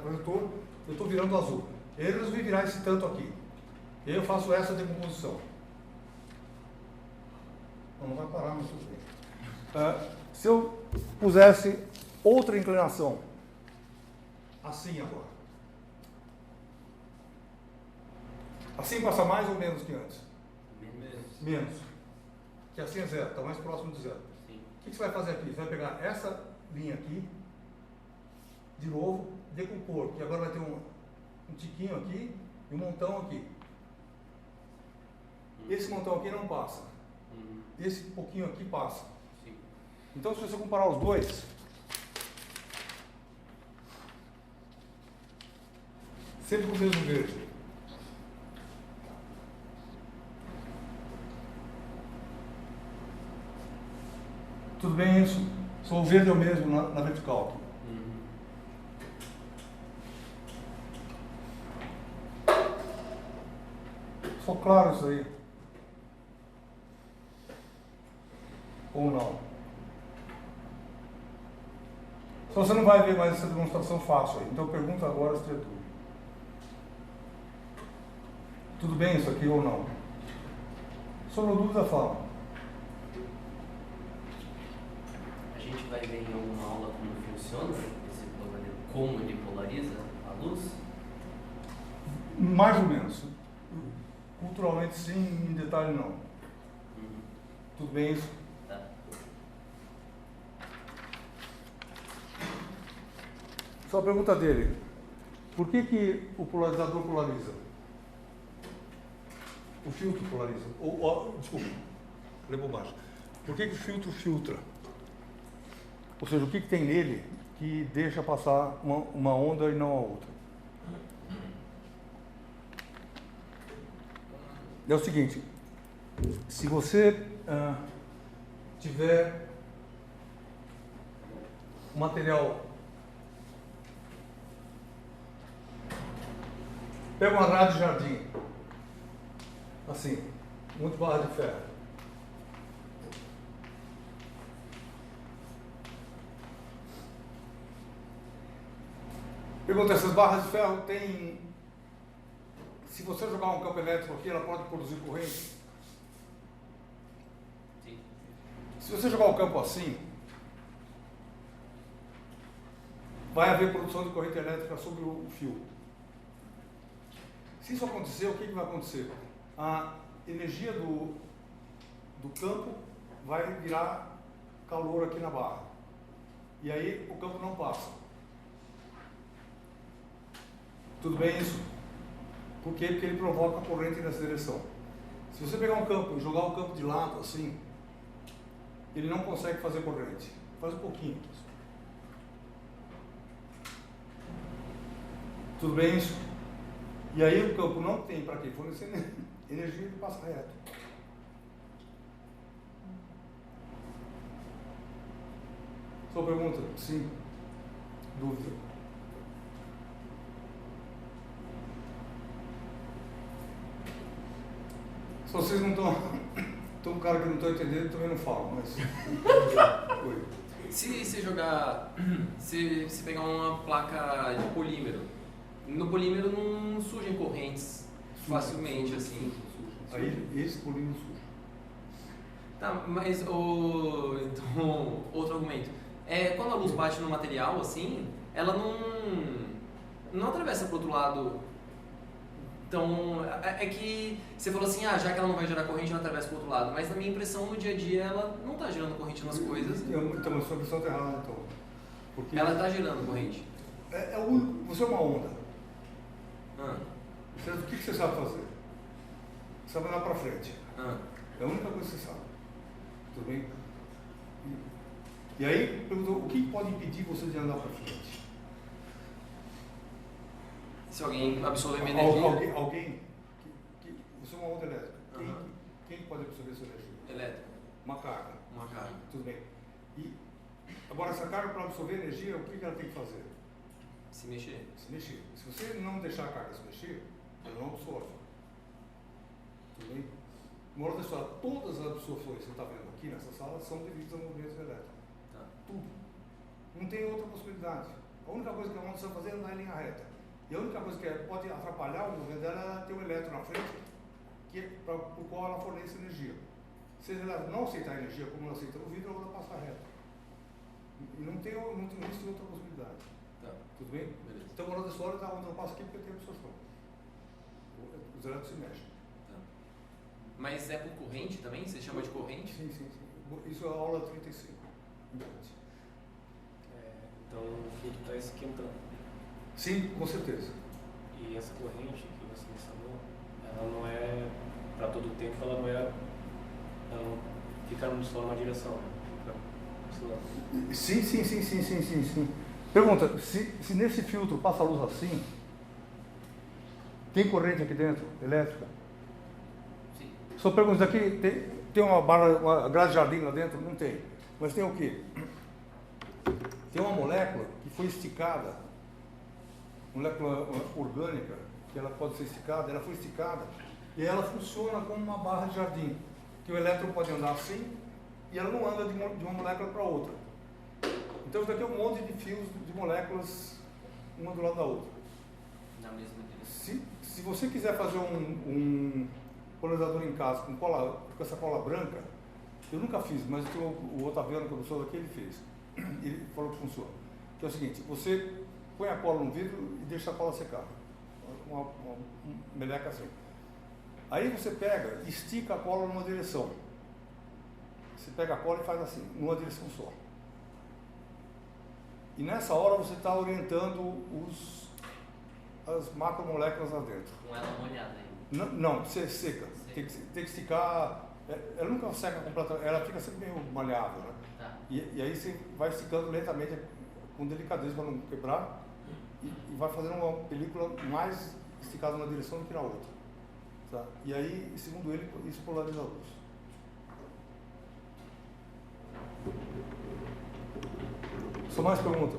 projetor, eu estou virando o azul. Eu resolvi virar esse tanto aqui. E aí eu faço essa decomposição. Não vai parar, mas tudo bem. Se eu pusesse outra inclinação, assim agora. Assim passa mais ou menos que antes? Menos. Menos. que assim é zero, está mais próximo de zero. Sim. O que você vai fazer aqui? Você vai pegar essa linha aqui, de novo, decompor, que agora vai ter um tiquinho aqui e um montão aqui. Esse montão aqui não passa. Esse pouquinho aqui passa. Sim. Então, se você comparar os dois, sempre com o mesmo verde. Tudo bem isso? Só o verde é o mesmo na vertical aqui. Ficou claro isso aí? Ou não? Só você não vai ver mais essa demonstração fácil aí. Então pergunta agora se é tudo. Tudo bem isso aqui ou não? Sobre dúvida, fala. A gente vai ver em alguma aula como funciona esse polarismo, como ele polariza a luz? Mais ou menos. Culturalmente sim, em detalhe não. Tudo bem isso? Tá. Só a pergunta dele. Por que o polarizador polariza? O filtro polariza. Desculpa, falei bobagem. Por que o filtro filtra? Ou seja, o que tem nele que deixa passar uma onda e não a outra? É o seguinte, se você tiver um material, pega uma rádio de jardim, assim, muito barra de ferro. Pergunta, essas barras de ferro têm... Se você jogar um campo elétrico aqui, ela pode produzir corrente? Sim. Se você jogar o campo assim, vai haver produção de corrente elétrica sobre o fio. Se isso acontecer, o que vai acontecer? A energia do campo vai virar calor aqui na barra. E aí o campo não passa. Tudo bem isso? Por quê? Porque ele provoca a corrente nessa direção. Se você pegar um campo e jogar o campo de lado assim, ele não consegue fazer corrente. Faz um pouquinho. Tudo bem isso? E aí o campo não tem para quê? Fornecer energia, ele passa reto. Sua pergunta? Sim. Dúvida? Se vocês não estão... Tem um cara que não está entendendo, também não falo, mas... Oi. Se você jogar... Se pegar uma placa de polímero, no polímero não surgem correntes facilmente, assim. Aí esse polímero suja. Tá, mas então, outro argumento. Quando a luz bate no material, assim, ela não atravessa para o outro lado. Então, é que você falou assim, já que ela não vai gerar corrente, ela atravessa para o outro lado. Mas na minha impressão, no dia a dia, ela não está gerando corrente nas coisas. Então, a sua impressão está errada, então. Porque Ela está gerando corrente. é o único... Você é uma onda. Ah, O que você sabe fazer? Você sabe andar para frente. É a única coisa que você sabe. Tudo bem? E aí, perguntou, o que pode impedir você de andar para frente? se alguém absorver minha energia... Alguém você é uma onda elétrica. Quem pode absorver essa energia? Elétrica. Uma carga. Uma carga. Tudo bem. E agora, essa carga, para absorver energia, o que ela tem que fazer? Se mexer. Se mexer. Se você não deixar a carga se mexer, ela não absorve. Tudo bem? Moral da história, todas as absorções que você está vendo aqui nessa sala são devidas a movimentos elétricos. Tá. Tudo. Não tem outra possibilidade. A única coisa que a onda precisa fazer é andar em linha reta. E a única coisa que pode atrapalhar o movimento dela é ter um elétron na frente, para o qual ela fornece energia. Se ela não aceitar a energia como ela aceita no vidro, a onda passa reta. E não existe outra possibilidade. Tá. Tudo bem? Beleza. Então, a moral da história, a onda não passa aqui porque tem absorção. Os elétrons se mexem. Tá. Mas é por corrente também? Você chama de corrente? Sim. Isso é a aula 35. Então o filtro está esquentando. Sim, com certeza. E essa corrente que você mencionou, ela não é para todo o tempo, ela não fica só numa direção, né? Sim. Pergunta, se nesse filtro passa a luz assim, tem corrente aqui dentro, elétrica? Sim. Só pergunta, aqui tem uma grade de jardim lá dentro? Não tem. Mas tem o quê? Tem uma molécula que foi esticada, molécula orgânica, que ela pode ser esticada, ela foi esticada, e ela funciona como uma barra de jardim, que o elétron pode andar assim, e ela não anda de uma molécula para outra. Então isso daqui é um monte de fios de moléculas, uma do lado da outra. Na mesma direção. Se você quiser fazer um polarizador em casa com essa cola branca, eu nunca fiz, mas o Otaviano, professor daqui, ele fez. Ele falou que funciona. Que é o seguinte, você põe a cola no vidro e deixa a cola secar. Uma meleca assim. Aí você pega e estica a cola numa direção. Você pega a cola e faz assim, numa direção só. E nessa hora você está orientando as macromoléculas lá dentro. Com ela molhada ainda. Não, você seca. Tem que esticar. Ela nunca seca completamente, ela fica sempre meio maleável, né? Tá. E aí você vai esticando lentamente, com delicadeza para não quebrar, e vai fazendo uma película mais esticada numa direção do que na outra. Tá? E aí, segundo ele, isso polariza a luz. Só mais pergunta?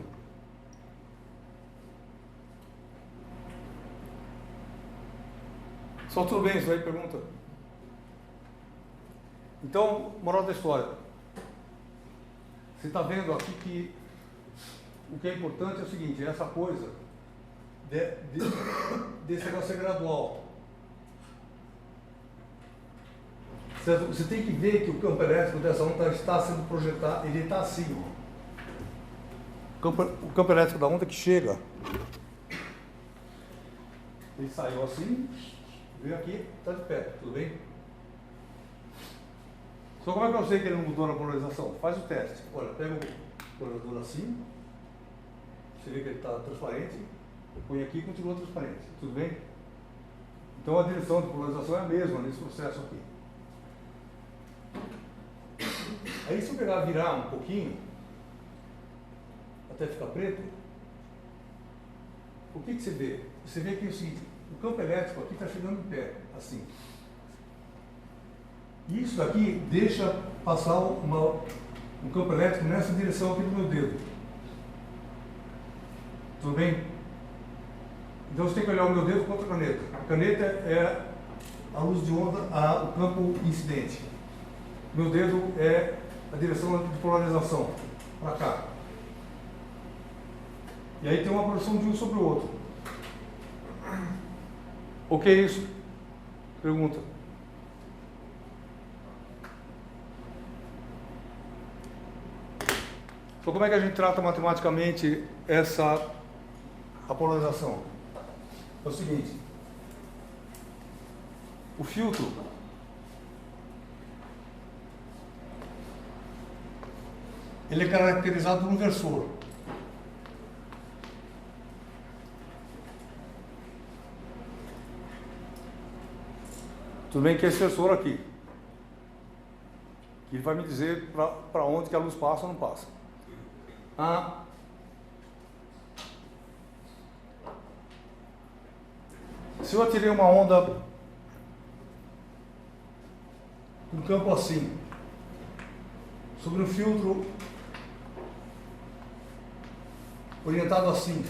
Só tudo bem isso aí? Pergunta? Então, moral da história. Você está vendo aqui que o que é importante é o seguinte, é essa coisa desse negócio ser gradual. Certo? Você tem que ver que o campo elétrico dessa onda está sendo projetado, ele está assim, ó. O campo elétrico da onda que chega, ele saiu assim, veio aqui, está de pé, tudo bem? Só como é que eu sei que ele não mudou na polarização? Faz o teste. Olha, pega o polarizador assim, você vê que ele está transparente, põe aqui e continua transparente, tudo bem? Então a direção de polarização é a mesma nesse processo aqui. Aí se eu pegar e virar um pouquinho, até ficar preto, o que você vê? Você vê que é o seguinte, o campo elétrico aqui está chegando em pé, assim. Isso daqui deixa passar um campo elétrico nessa direção aqui do meu dedo. Tudo bem? Então você tem que olhar o meu dedo contra a caneta. A caneta é a luz de onda, o campo incidente. Meu dedo é a direção de polarização, para cá. E aí tem uma projeção de um sobre o outro. O que é isso? Pergunta. Então como é que a gente trata matematicamente a polarização? É o seguinte, o filtro ele é caracterizado por um versor. Tudo bem que é esse versor aqui, que ele vai me dizer para onde que a luz passa ou não passa. Se eu atirei uma onda com campo assim, sobre um filtro orientado assim,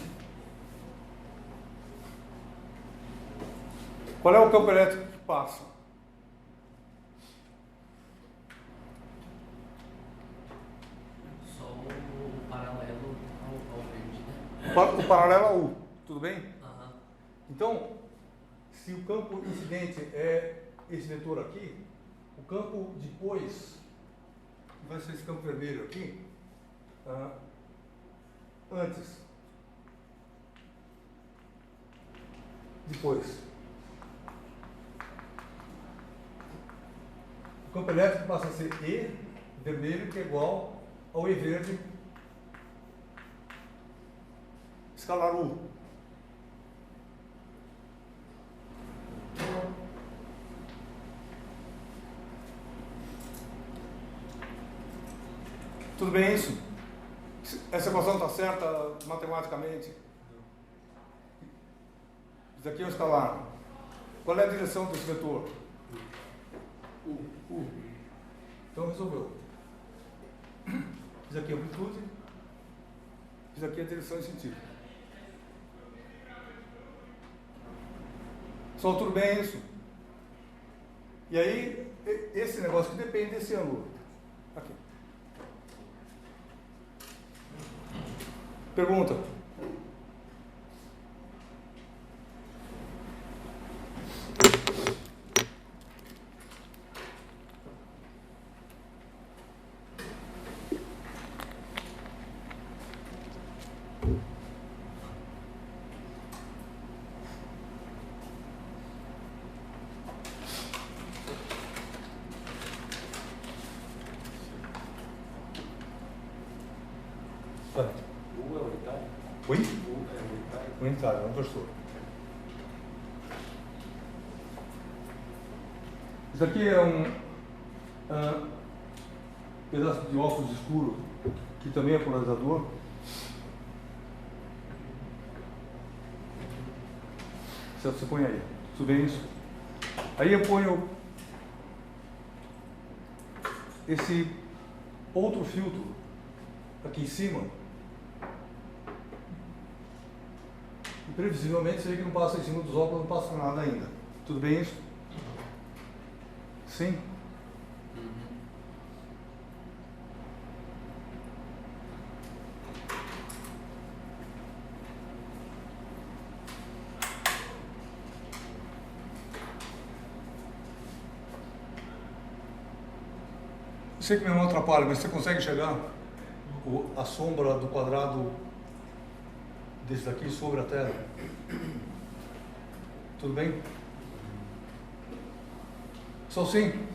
qual é o campo elétrico que passa? Só o paralelo ao verde, né? O paralelo a U, tudo bem? Aham. Então, se o campo incidente é esse vetor aqui, o campo depois, vai ser esse campo vermelho aqui, antes, depois. O campo elétrico passa a ser E vermelho, que é igual ao E verde escalar U. Tudo bem isso? Essa equação está certa matematicamente? Isso aqui é o escalar. Qual é a direção desse vetor? U. Então resolveu. Isso aqui é a amplitude. Isso aqui é a direção em sentido. Só tudo bem isso? E aí, esse negócio que depende desse ângulo. Aqui. Pergunta. U é unitário? Oi? U é unitário? Unitário, não gostou. Isso aqui é um pedaço de óculos escuro, que também é polarizador. Você põe aí, tudo bem isso? Aí eu ponho esse outro filtro aqui em cima. E previsivelmente você vê que não passa em cima dos óculos, não passa nada ainda. Tudo bem isso? Sim? Sei que não atrapalha, mas você consegue enxergar a sombra do quadrado desse daqui sobre a tela? Tudo bem? Só sim?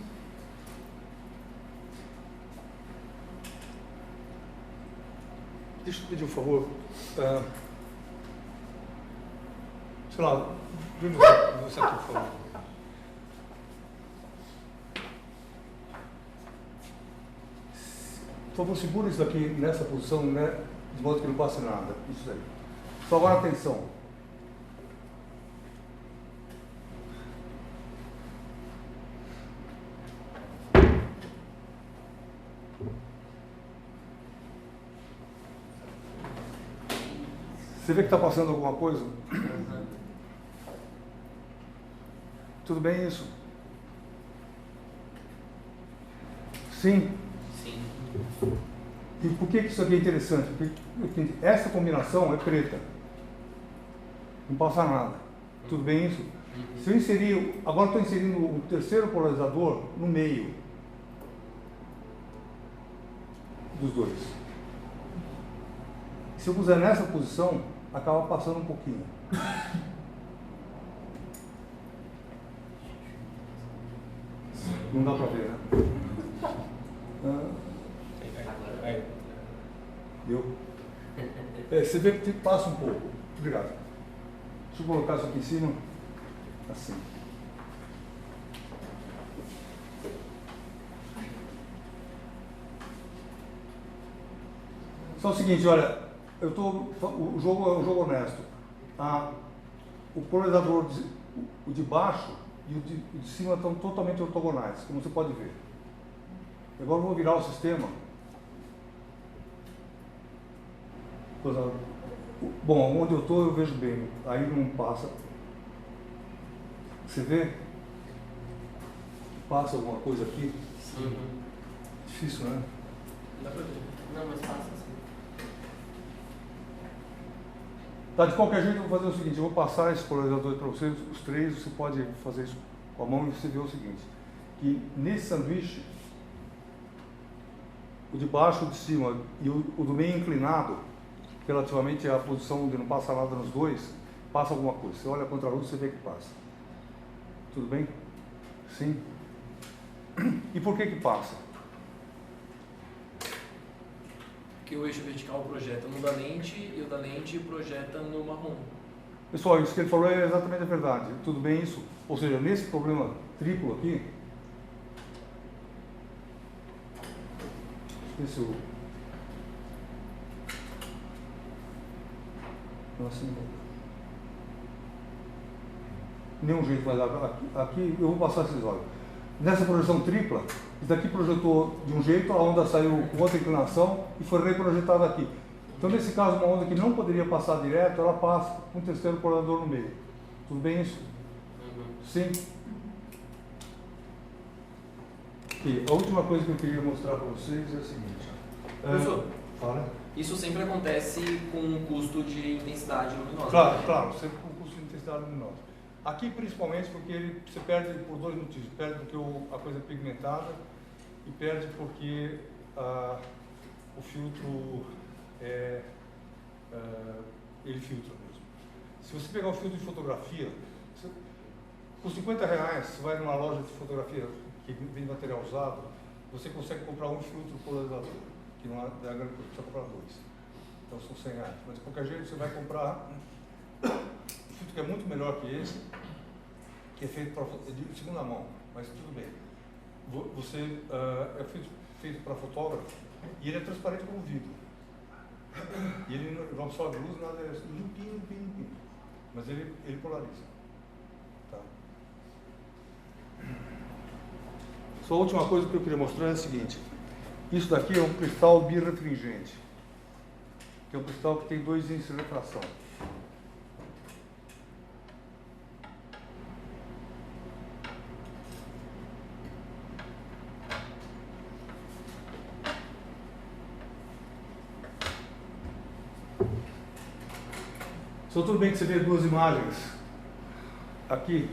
Deixa eu pedir um favor. Sei lá, vem você aqui, por favor. Por favor, segura isso aqui nessa posição, né, de modo que não passe nada. Isso aí. Só agora atenção. Você vê que está passando alguma coisa? Tudo bem isso? Sim? Sim. E por que isso aqui é interessante? Porque essa combinação é preta. Não passa nada. Tudo bem isso? Se eu inserir, agora estou inserindo o terceiro polarizador no meio dos dois. Se eu puser nessa posição, acaba passando um pouquinho. Não dá para ver, né? Deu? Você vê que passa um pouco. Obrigado. Deixa eu colocar isso aqui em cima. Assim. Só o seguinte, olha, o jogo é um jogo honesto. O polarizador o de baixo e o de cima estão totalmente ortogonais, como você pode ver. Agora eu vou virar o sistema. Bom, onde eu estou eu vejo bem, aí não passa. Você vê? Passa alguma coisa aqui? Sim. Difícil, né? Dá pra ver. Não, mas passa assim. Tá, de qualquer jeito eu vou fazer o seguinte, eu vou passar esses polarizadores para vocês, os três, você pode fazer isso com a mão e você vê o seguinte, que nesse sanduíche, o de baixo, o de cima e o do meio inclinado, relativamente à posição onde não passa nada nos dois, passa alguma coisa. Você olha contra a luz e você vê que passa. Tudo bem? Sim? E por que passa? Porque o eixo vertical projeta no da lente e o da lente projeta no marrom. Pessoal, isso que ele falou é exatamente a verdade. Tudo bem isso? Ou seja, nesse problema triplo aqui, esse o... Nossa, nenhum jeito vai dar. Aqui eu vou passar esses olhos. Nessa projeção tripla, isso daqui projetou de um jeito, a onda saiu com outra inclinação e foi reprojetada aqui. Então, nesse caso, uma onda que não poderia passar direto, ela passa com um terceiro polarizador no meio. Tudo bem isso? Sim? E a última coisa que eu queria mostrar para vocês é a seguinte. Professor, fala. Isso sempre acontece com um custo de intensidade luminosa. Claro, claro, sempre com custo de intensidade luminosa. Aqui, principalmente, porque você perde por dois motivos. Perde porque a coisa é pigmentada e perde porque o filtro ele filtra mesmo. Se você pegar um filtro de fotografia, por R$50 você vai numa loja de fotografia que vende material usado, você consegue comprar um filtro polarizador, que não é da grande coisa, precisa comprar dois. Então são R$100. Mas de qualquer jeito você vai comprar um filtro que é muito melhor que esse, que é feito de segunda mão, mas tudo bem. Você é feito para fotógrafo e ele é transparente como vidro. E ele não absorve luz, nada, é limpinho, limpinho, limpinho. Mas ele polariza. Tá? Só a última coisa que eu queria mostrar é a seguinte. Isso daqui é um cristal birefringente, que é um cristal que tem 2 índices de refração. Só tudo bem que você vê duas imagens. Aqui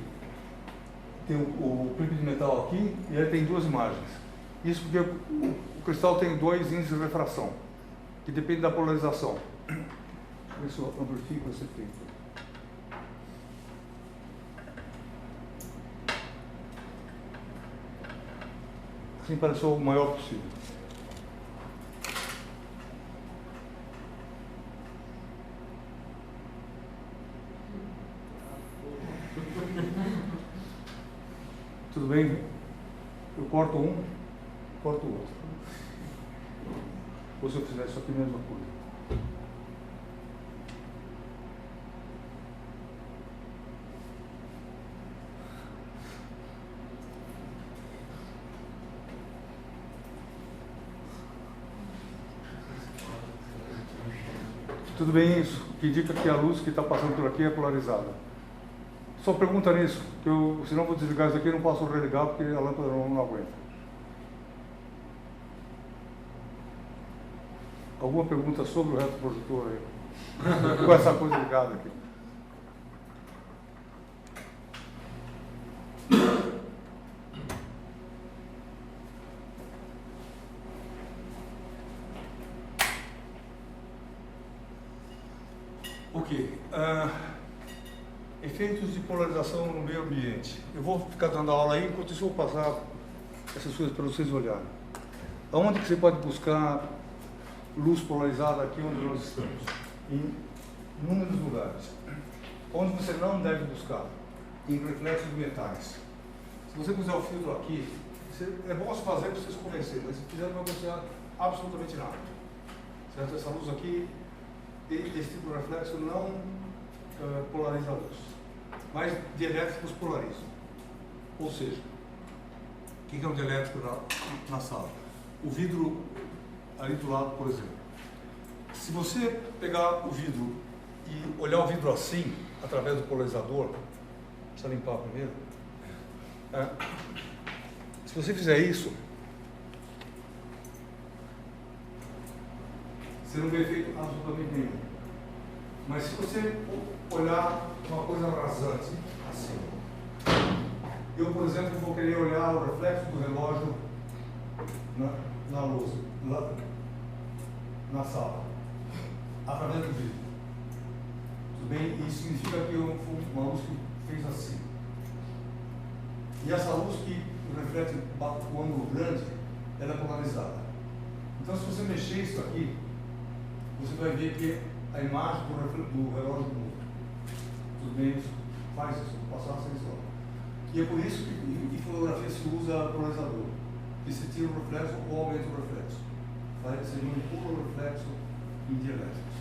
tem o clipe de metal aqui e aí tem duas imagens. Isso porque o cristal tem 2 índices de refração, que depende da polarização. Deixa eu ver se eu amplifico esse efeito. Assim pareceu o maior possível. Tudo bem? Eu corto um, corto o outro. Ou se eu fizer isso aqui, a mesma coisa. Tudo bem isso? Que indica que a luz que está passando por aqui é polarizada. Só pergunta nisso, que senão eu vou desligar isso aqui e não posso religar porque a lâmpada não aguenta. Alguma pergunta sobre o retroprojetor aí? Com essa coisa ligada aqui. Ok. Efeitos de polarização no meio ambiente. Eu vou ficar dando aula aí, enquanto isso eu vou passar essas coisas para vocês olharem. Aonde que você pode buscar luz polarizada aqui onde nós estamos? Em inúmeros lugares. Onde você não deve buscar? Em reflexos de metais. Se você puser o filtro aqui, é bom se fazer para vocês convencerem, mas se fizer não vai acontecer absolutamente nada. Certo? Essa luz aqui, esse tipo de reflexo não polariza a luz. Mas dielétricos polarizam. Ou seja, o que é um dielétrico na sala? O vidro ali do lado, por exemplo. Se você pegar o vidro e olhar o vidro assim, através do polarizador, precisa limpar primeiro. Se você fizer isso, você não vê efeito absolutamente nenhum. Mas se você olhar uma coisa rasante, assim, eu, por exemplo, vou querer olhar o reflexo do relógio na luz, na sala, através do vidro. Tudo bem? Isso significa que uma luz que fez assim. E essa luz que reflete o ângulo grande, ela é polarizada. Então, se você mexer isso aqui, você vai ver que a imagem do relógio muda. Tudo bem? Faz isso, vou passar vocês lá. E é por isso que em fotografia se usa polarizador. Que se tira o reflexo ou aumenta o reflexo. Seria um puro reflexo em dielétricos.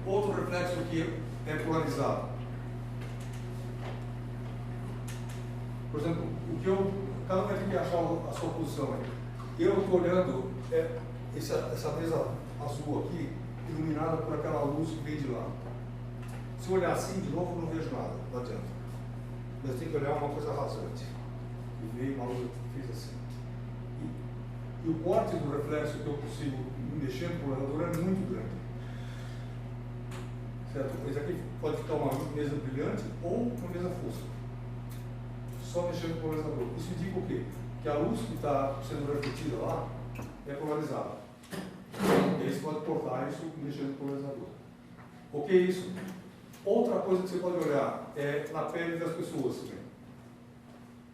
Outro reflexo que é polarizado. Por exemplo, cada um vai ter que achar a sua posição aí. Eu estou olhando essa mesa azul aqui, iluminada por aquela luz que vem de lá. Se eu olhar assim, de novo, eu não vejo nada, não adianta. Mas tem que olhar uma coisa rasante. E veio uma luz que fez assim. E o corte do reflexo que eu consigo mexer no polarizador é muito grande. Certo? Esse aqui pode ficar uma mesa brilhante ou uma mesa fosca. Só mexendo no polarizador. Isso indica o quê? Que a luz que está sendo refletida lá é polarizada. E aí você pode cortar isso mexendo no polarizador. O que é isso? Outra coisa que você pode olhar é na pele das pessoas também.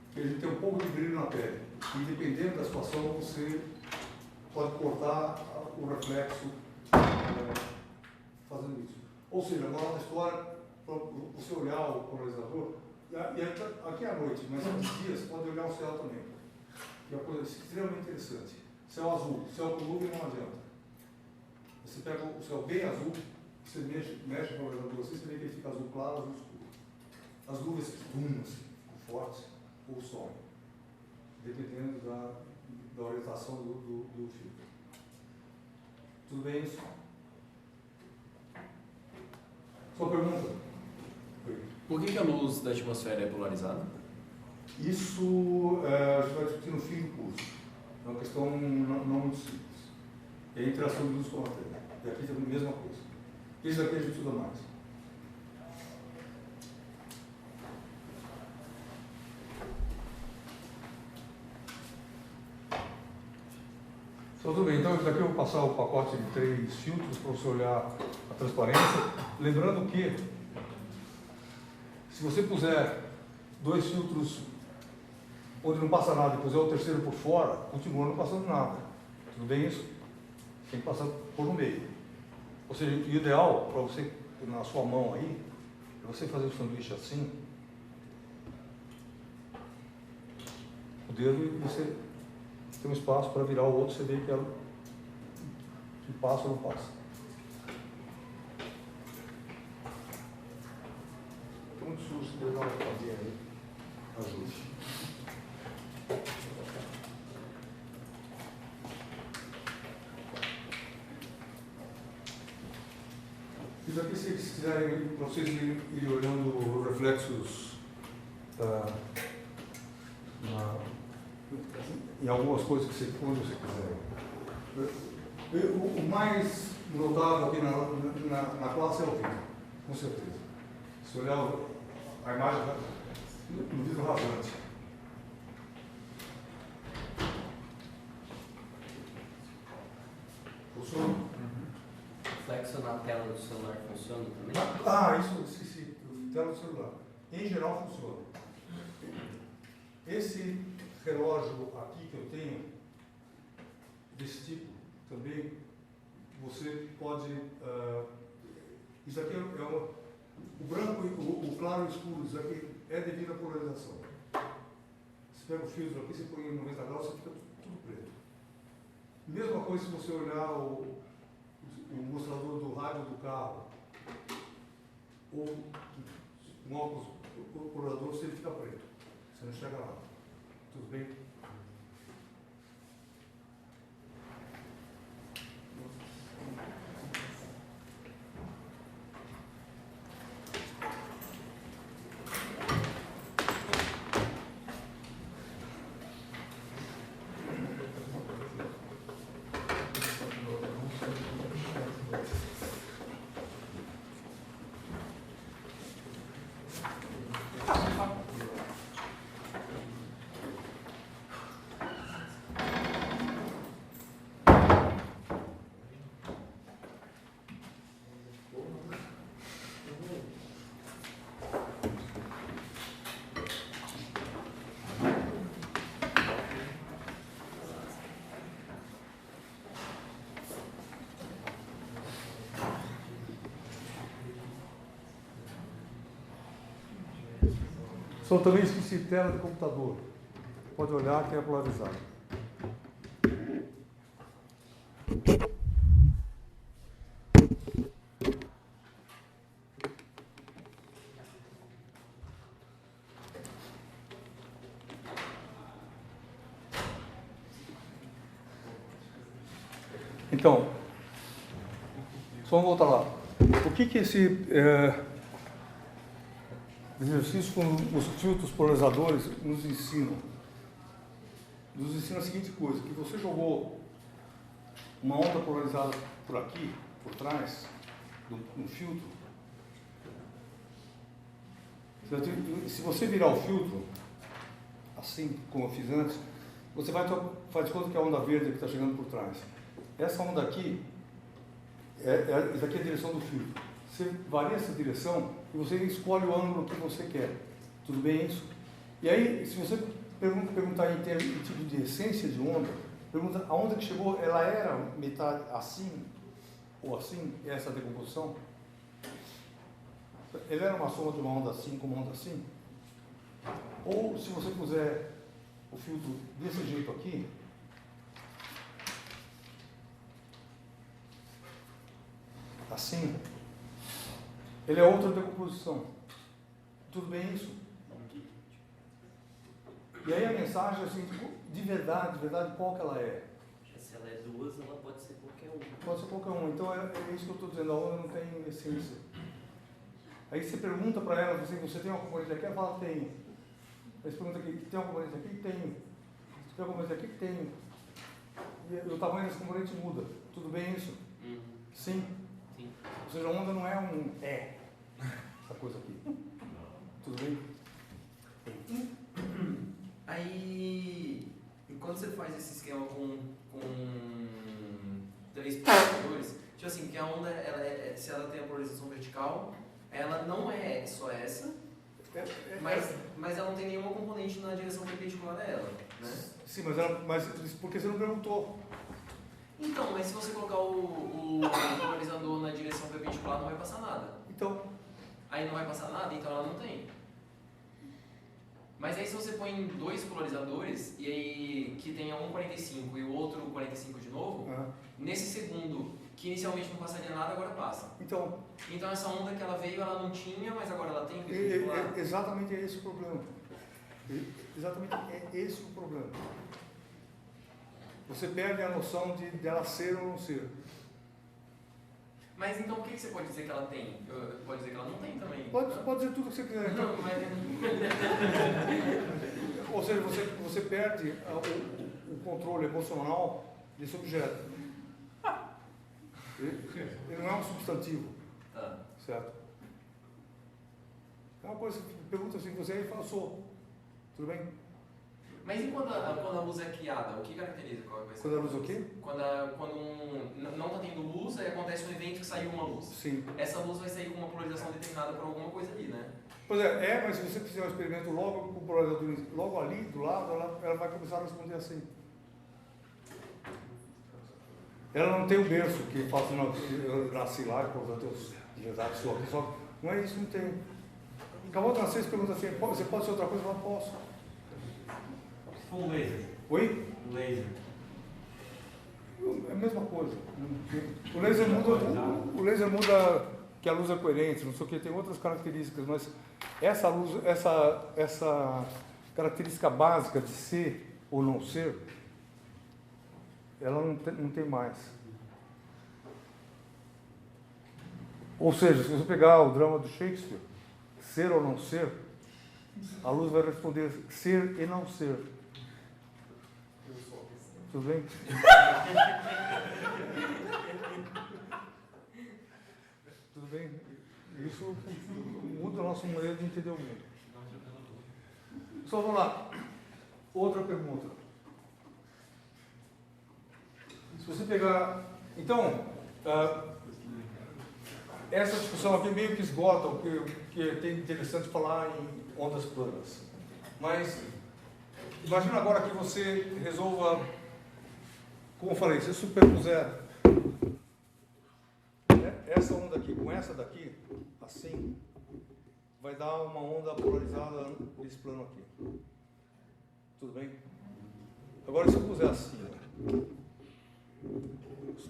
Porque a gente tem um pouco de brilho na pele. E dependendo da situação, você pode cortar o reflexo fazendo isso. Ou seja, na hora da história, para você olhar o polarizador, e aqui à noite, mas nos dias, pode olhar o céu também. Que é uma coisa extremamente interessante. Céu azul, céu com nuvem não adianta. Você pega o céu bem azul, você mexe no polarizador, você vê que ele fica azul claro, azul escuro. As nuvens assim, fortes, ou somem, dependendo da orientação do filtro. Tudo bem isso? Sua pergunta? Por que a luz da atmosfera é polarizada? Isso a gente vai discutir no fim do curso. É uma questão não muito simples. É a interação de luz com a matéria. E aqui tem a mesma coisa. Isso aqui a gente estuda mais. Tudo bem, então aqui eu vou passar o pacote de 3 filtros para você olhar a transparência. Lembrando que, se você puser 2 filtros onde não passa nada e puser o terceiro por fora, continua não passando nada. Tudo bem isso? Tem que passar por no meio. Ou seja, o ideal para você, na sua mão aí, é você fazer o sanduíche assim, o dedo, e você tem um espaço para virar o outro, você vê que ela passa ou não passa. Tem muito susto, você dá uma fazer aí. Ajude. Isso aqui, se vocês quiserem, para vocês irem olhando reflexos em algumas coisas que você, quando você quiser. O mais notável aqui na classe é o vidro, com certeza. Se olhar a imagem no vidro rasante. Funciona? Reflexo na tela do celular funciona também? Isso, esqueci. Tela do celular. Em geral funciona. Esse relógio aqui que eu tenho, desse tipo, também, você pode... isso aqui o branco, o claro e o escuro, isso aqui é devido à polarização. Você pega o filtro aqui, você põe em 90 graus, você fica tudo preto. Mesma coisa se você olhar o mostrador do rádio do carro, ou um óculos, o colorador, você fica preto. Você não enxerga nada. Tudo bem? Só também esqueci tela de computador. Pode olhar que é polarizado. Então, só vamos voltar lá. O que esse exercício com os filtros polarizadores nos ensinam? Nos ensina a seguinte coisa, que você jogou uma onda polarizada por aqui, por trás, no filtro. Se você virar o filtro, assim como eu fiz antes, você faz de conta que é a onda verde que está chegando por trás. Essa onda aqui, essa aqui é a direção do filtro. Você varia essa direção e você escolhe o ângulo que você quer. Tudo bem isso? E aí, se você perguntar em tipo de essência de onda, pergunta a onda que chegou, ela era metade assim ou assim, essa decomposição? Ele era uma soma de uma onda assim com uma onda assim? Ou se você puser o filtro desse jeito aqui, assim, ele é outra decomposição. Tudo bem isso? E aí a mensagem é assim, de verdade, qual que ela é? Se ela é duas, ela pode ser qualquer uma. Pode ser qualquer uma. Então é isso que eu estou dizendo, a onda não tem essência. Aí você pergunta para ela, você tem uma componente aqui? Ela fala, tem. Aí você pergunta aqui, tem uma componente aqui? Tem. Tem uma componente aqui? Tem. E o tamanho desse componente muda. Tudo bem isso? Sim. Sim. Ou seja, a onda não é um essa coisa aqui. Tudo bem? Aí, quando você faz esse esquema com 3 polarizadores, tipo assim, que a onda, se ela tem a polarização vertical, ela não é só essa, mas ela não tem nenhuma componente na direção perpendicular a ela, né? Sim, mas por que você não perguntou? Então, mas se você colocar o polarizador na direção perpendicular, não vai passar nada. Então, Aí não vai passar nada, então ela não tem. Mas aí se você põe 2 polarizadores, e aí que tenha um 45 e o outro 45 de novo, nesse segundo, que inicialmente não passaria nada, agora passa. Então essa onda que ela veio, ela não tinha, mas agora ela tem perpendicular. Exatamente é esse o problema. Exatamente é esse o problema. Você perde a noção de ela ser ou não ser. Mas então o que você pode dizer que ela tem? Pode dizer que ela não tem também. Pode dizer tudo o que você quiser. Então. Não, mas... Ou seja, você perde o controle emocional desse objeto. Ele não é um substantivo. Tá. Certo? É uma coisa que pergunta assim, você aí fala, sou. Tudo bem? Mas e quando a luz é criada? O que caracteriza? Qual vai ser? Quando a luz o quê? Quando não está tendo luz, aí acontece um evento que saiu uma luz. Sim. Essa luz vai sair com uma polarização determinada por alguma coisa ali, né? Pois mas se você fizer um experimento logo com o polarizador logo ali, do lado, ela vai começar a responder assim. Ela não tem o berço que fala assim, eu nasci lá, portanto eu de verdade sou aqui, só. Não é isso, não tem. Acabou de nascer, você pergunta assim, você pode ser outra coisa? Eu falo, posso. Um laser. Oi? Um laser. É a mesma coisa. O laser muda que a luz é coerente, não sei o que, tem outras características, mas essa luz, essa característica básica de ser ou não ser, ela não tem mais. Ou seja, se você pegar o drama do Shakespeare, ser ou não ser, a luz vai responder ser e não ser. Tudo bem? Tudo bem? Isso muda a nossa maneira de entender o mundo. Só vamos lá. Outra pergunta. Se você pegar... Então, essa discussão aqui meio que esgota o que tem interessante falar em ondas planas. Mas, imagina agora que você resolva, como eu falei, você superpuser essa onda aqui com essa daqui, assim, vai dar uma onda polarizada nesse plano aqui. Tudo bem? Agora, se eu puser assim, ó,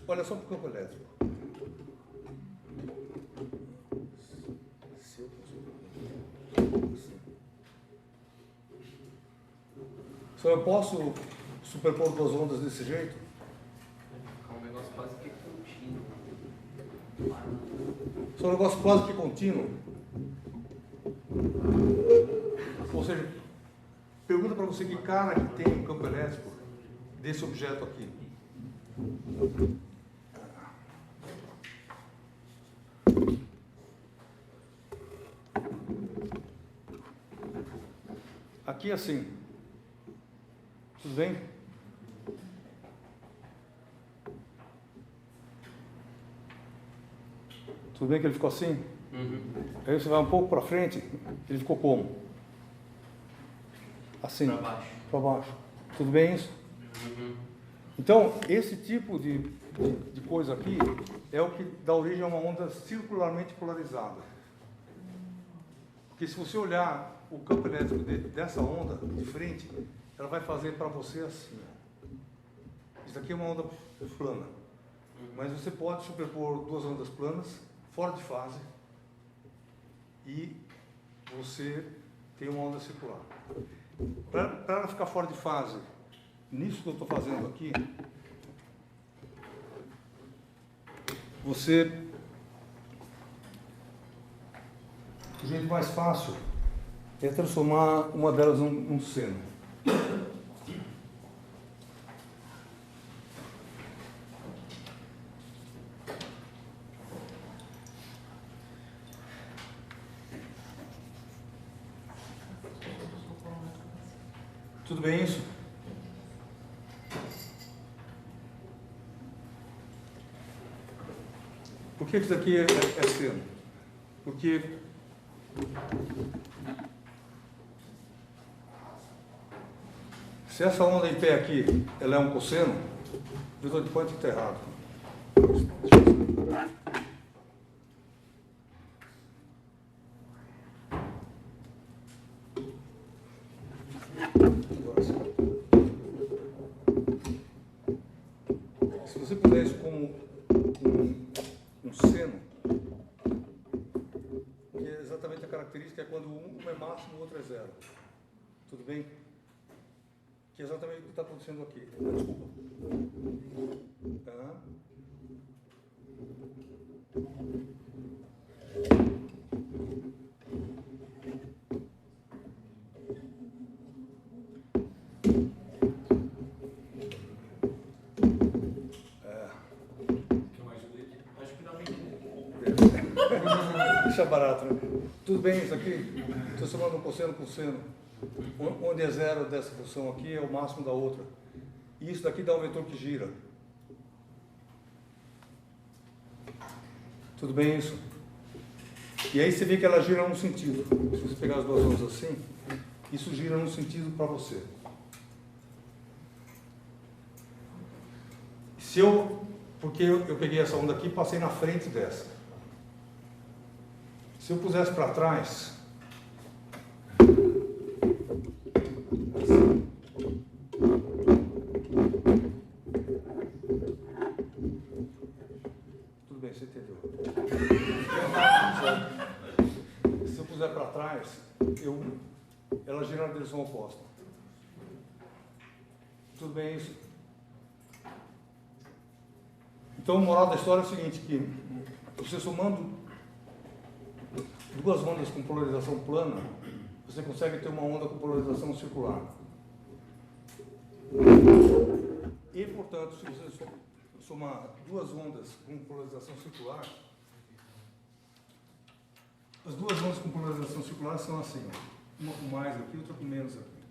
olha só para o campo elétrico. Se eu puser assim. Só eu posso superpor duas ondas desse jeito? É um negócio quase que contínuo. Só um negócio quase que contínuo. Ou seja, pergunta para você que cara que tem um campo elétrico desse objeto aqui. Aqui assim. Tudo bem? Tudo bem que ele ficou assim? Aí você vai um pouco para frente, ele ficou como? Assim. Para baixo. Para baixo. Tudo bem isso? Então, esse tipo de coisa aqui é o que dá origem a uma onda circularmente polarizada. Porque se você olhar o campo elétrico dessa onda de frente, ela vai fazer para você assim. Isso aqui é uma onda plana. Mas você pode superpor duas ondas planas, fora de fase, e você tem uma onda circular. Para ela ficar fora de fase, nisso que eu estou fazendo aqui, você... O jeito mais fácil é transformar uma delas num seno. Tudo bem isso? Por que isso aqui é seno? Porque se essa onda em pé aqui, ela é um cosseno, o vetor de ponto está errado. Se você puser isso como um seno, que é exatamente a característica, é quando um é máximo e o outro é zero. Tudo bem? Que é exatamente o que está acontecendo aqui. Desculpa. Tá. Acho que dá pra entender. Deixa barato, né? Tudo bem isso aqui? Estou chamando um cosseno com seno. Onde é zero dessa função aqui é o máximo da outra. E isso daqui dá um vetor que gira. Tudo bem isso? E aí você vê que ela gira num sentido. Se você pegar as duas ondas assim, isso gira num sentido para você. Porque eu peguei essa onda aqui e passei na frente dessa. Se eu pusesse para trás, tudo bem, você entendeu? Se eu puser para trás, ela gira na direção oposta. Tudo bem isso? Então, a moral da história é o seguinte, que você somando duas ondas com polarização plana, você consegue ter uma onda com polarização circular. E, portanto, se você somar duas ondas com polarização circular, as duas ondas com polarização circular são assim, uma com mais aqui, outra com menos aqui.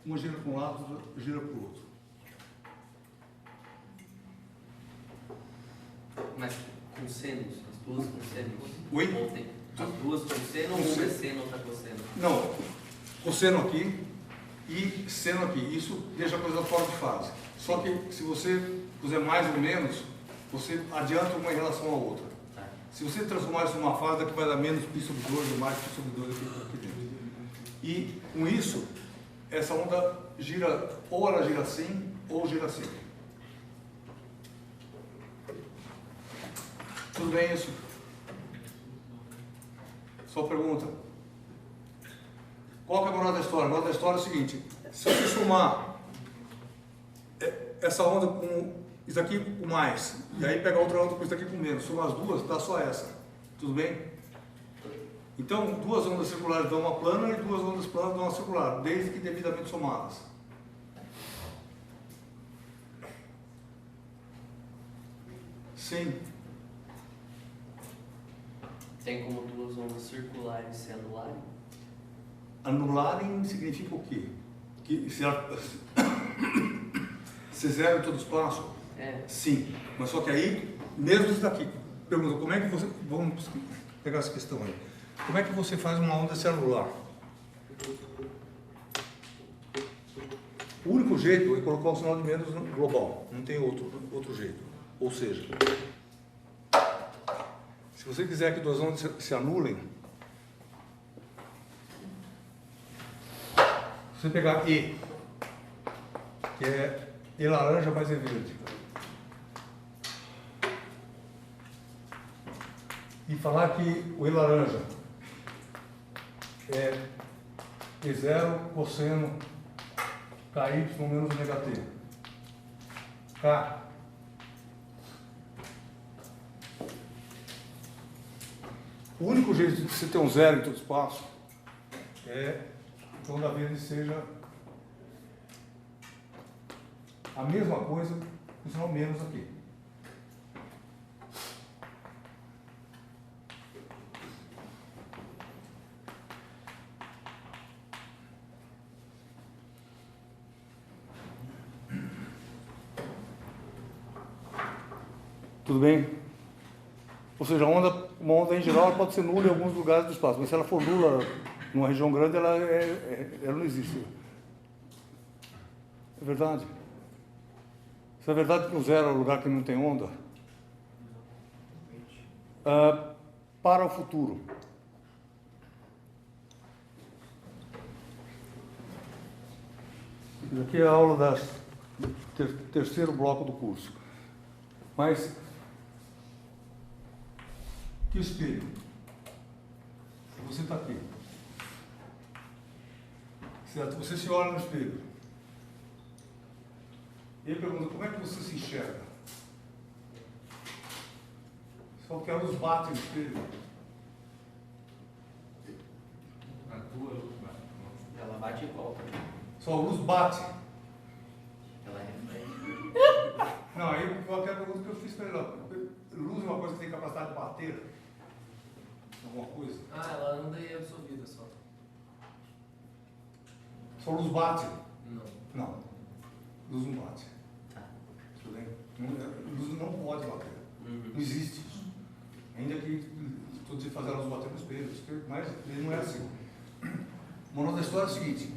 Uma gira para um lado, outra gira para o outro. Mas com senos, as duas com senos. Oi? Ou tem as duas com seno ou uma é seno, outra cosseno? Não, cosseno aqui e seno aqui. Isso deixa a coisa fora de fase. Só que se você puser mais ou menos, você adianta uma em relação à outra. Tá. Se você transformar isso numa fase, daqui vai dar menos π sobre 2 ou mais π sobre 2 aqui dentro. E com isso, essa onda gira, ou ela gira assim, ou gira assim. Tudo bem isso? Só pergunta. Qual que é a moral da história? A moral da história é o seguinte: se você somar essa onda com isso aqui com mais, e aí pega outra onda com isso aqui com menos, somar as duas, dá só essa. Tudo bem? Então, duas ondas circulares dão uma plana e duas ondas planas dão uma circular, desde que devidamente somadas. Sim. Tem como duas ondas circulares se anularem? Anularem significa o quê? Que se zero em todo espaço? É. Sim. Mas só que aí, mesmo isso daqui, pergunta, como é que você... Vamos pegar essa questão aí. Como é que você faz uma onda se anular? O único jeito é colocar o sinal de menos no global. Não tem outro jeito. Ou seja, se você quiser que duas ondas se anulem, se você pegar E, que é E laranja mais E verde, e falar que o E laranja é E0 cosseno KY menos ômega T. K. O único jeito de você ter um zero em todo espaço é que a onda verde seja a mesma coisa com o sinal menos aqui. Tudo bem? Ou seja, uma onda em geral pode ser nula em alguns lugares do espaço, mas se ela for nula numa região grande, ela não existe. É verdade? Se é verdade que o zero é o lugar que não tem onda, para o futuro. Isso aqui é a aula do terceiro bloco do curso. Mas, que espelho? Você está aqui. Certo? Você se olha no espelho. E ele pergunta, como é que você se enxerga? Só que a luz bate no espelho. A tua luz bate. Ela bate e volta. Só a luz bate. Ela reflete. Não, aí qualquer pergunta que eu fiz para ele, luz é uma coisa que tem capacidade de bater alguma coisa. Ah, ela anda e é absorvida só. Só a luz bate? Não. Não. Luz não bate. Tá. Tudo bem? Luz não pode bater. Uhum. Não existe isso. Ainda que estou dizendo fazer a luz bater no espelho, mas ele não é assim. O moral da história é o seguinte,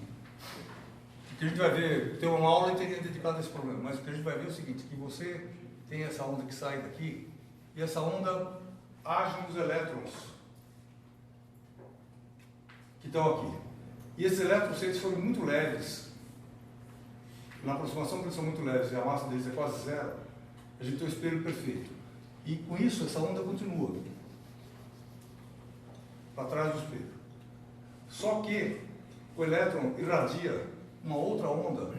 que a gente vai ver, tem uma aula inteira dedicada a esse problema, mas o que a gente vai ver é o seguinte, que você tem essa onda que sai daqui, e essa onda age nos elétrons que estão aqui. E esses elétrons, se eles forem muito leves, na aproximação que eles são muito leves e a massa deles é quase zero, a gente tem um espelho perfeito. E com isso, essa onda continua para trás do espelho. Só que o elétron irradia uma outra onda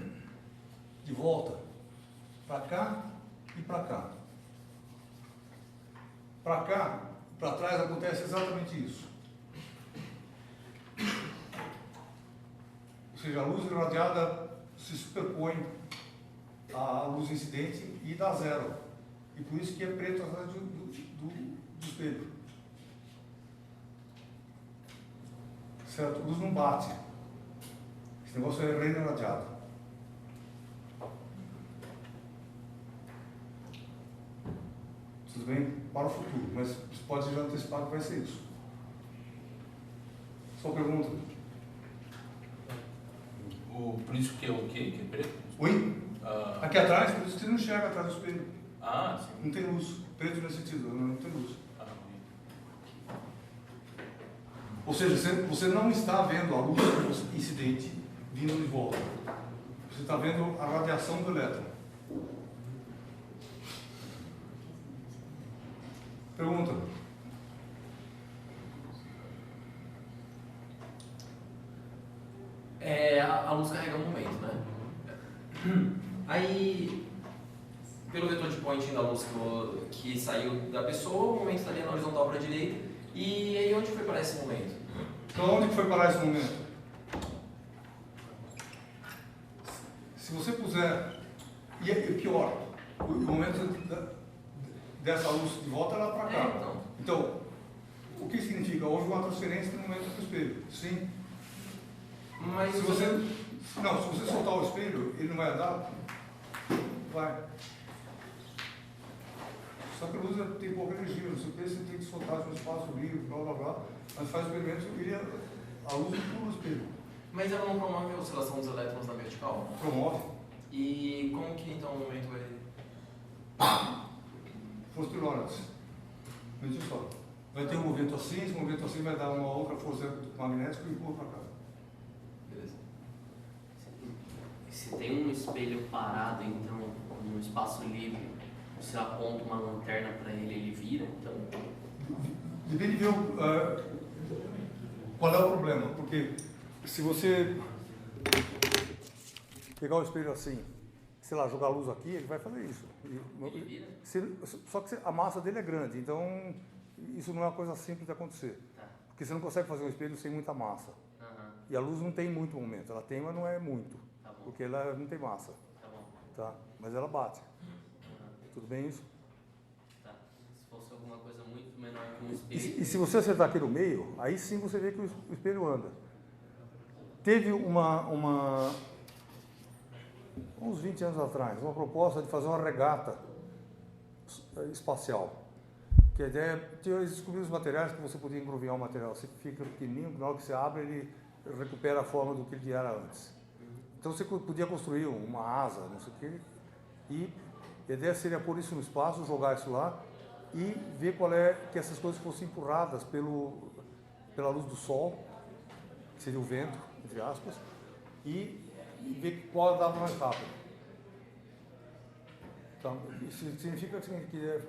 de volta para cá e para cá. Para cá e para trás acontece exatamente isso. Ou seja, a luz irradiada se superpõe à luz incidente e dá zero. E por isso que é preto atrás do espelho. Certo? A luz não bate. Esse negócio é reirradiado. Tudo bem? Para o futuro, mas você pode já antecipar que vai ser isso. Só pergunta. Por isso que é o quê? Que é preto? Oi? Ah, Aqui atrás, por isso que você não enxerga atrás do espelho. sim. Não tem luz. Preto nesse sentido, não tem luz. Ah, ok. Ou seja, você não está vendo a luz incidente vindo de volta. Você está vendo a radiação do elétron. Pergunta. A luz carrega um momento, né? Aí, pelo vetor de pointing da luz que saiu da pessoa, o momento estaria na horizontal para a direita. E aí, onde foi parar esse momento? Então, onde foi parar esse momento? Se você puser... E é pior, o momento dessa luz de volta é lá para cá. Então, o que significa? Houve uma transferência no momento do espelho. Sim. Mas Se você soltar o espelho, ele não vai andar? Vai. Só que a luz tem pouca energia, no seu você tem que soltar no espaço livre, blá blá blá. Mas faz o experimento, a luz pula o espelho. Mas ela não promove a oscilação dos elétrons na vertical? Promove. E como que então o momento vai... Força de Lorentz. Veja só. Vai ter um movimento assim, esse movimento assim vai dar uma outra força magnética e empurra para cá. Beleza. Se tem um espelho parado, então, no espaço livre, você aponta uma lanterna para ele, ele vira, então... Depende de ver qual é o problema, porque se você pegar o espelho assim, sei lá, jogar a luz aqui, ele vai fazer isso. Ele vira? Só que a massa dele é grande, então isso não é uma coisa simples de acontecer. Tá. Porque você não consegue fazer um espelho sem muita massa. Aham. E a luz não tem muito momento, ela tem, mas não é muito, Tá bom. porque ela não tem massa, Tá bom. tá? Mas ela bate. Aham. Tudo bem isso? Tá. Se fosse alguma coisa muito menor que um E espelho... se você acertar aqui no meio, aí sim você vê que o espelho anda. Teve uns 20 anos atrás, uma proposta de fazer uma regata espacial. Que a ideia é descobrir os materiais que você podia engruviar o material. Você fica pequenininho, na hora que você abre, ele recupera a forma do que ele era antes. Então você podia construir uma asa, não sei o quê, e a ideia seria pôr isso no espaço, jogar isso lá e ver qual é que essas coisas fossem empurradas pela luz do sol, que seria o vento, entre aspas, e ver qual dava mais rápido. Então, isso significa que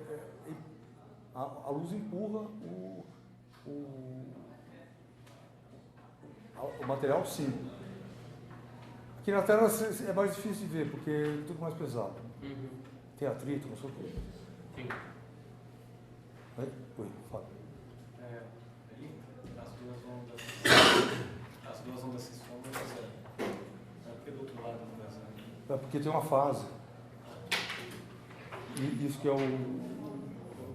a luz empurra o material, sim. Aqui na Terra é mais difícil de ver, porque é tudo mais pesado. Uhum. Tem atrito, não sei o quê. Sim. Oi, fala. Ali, as duas ondas se somam e zero. Não é porque do outro lado não dá zero. É porque tem uma fase. E isso que é a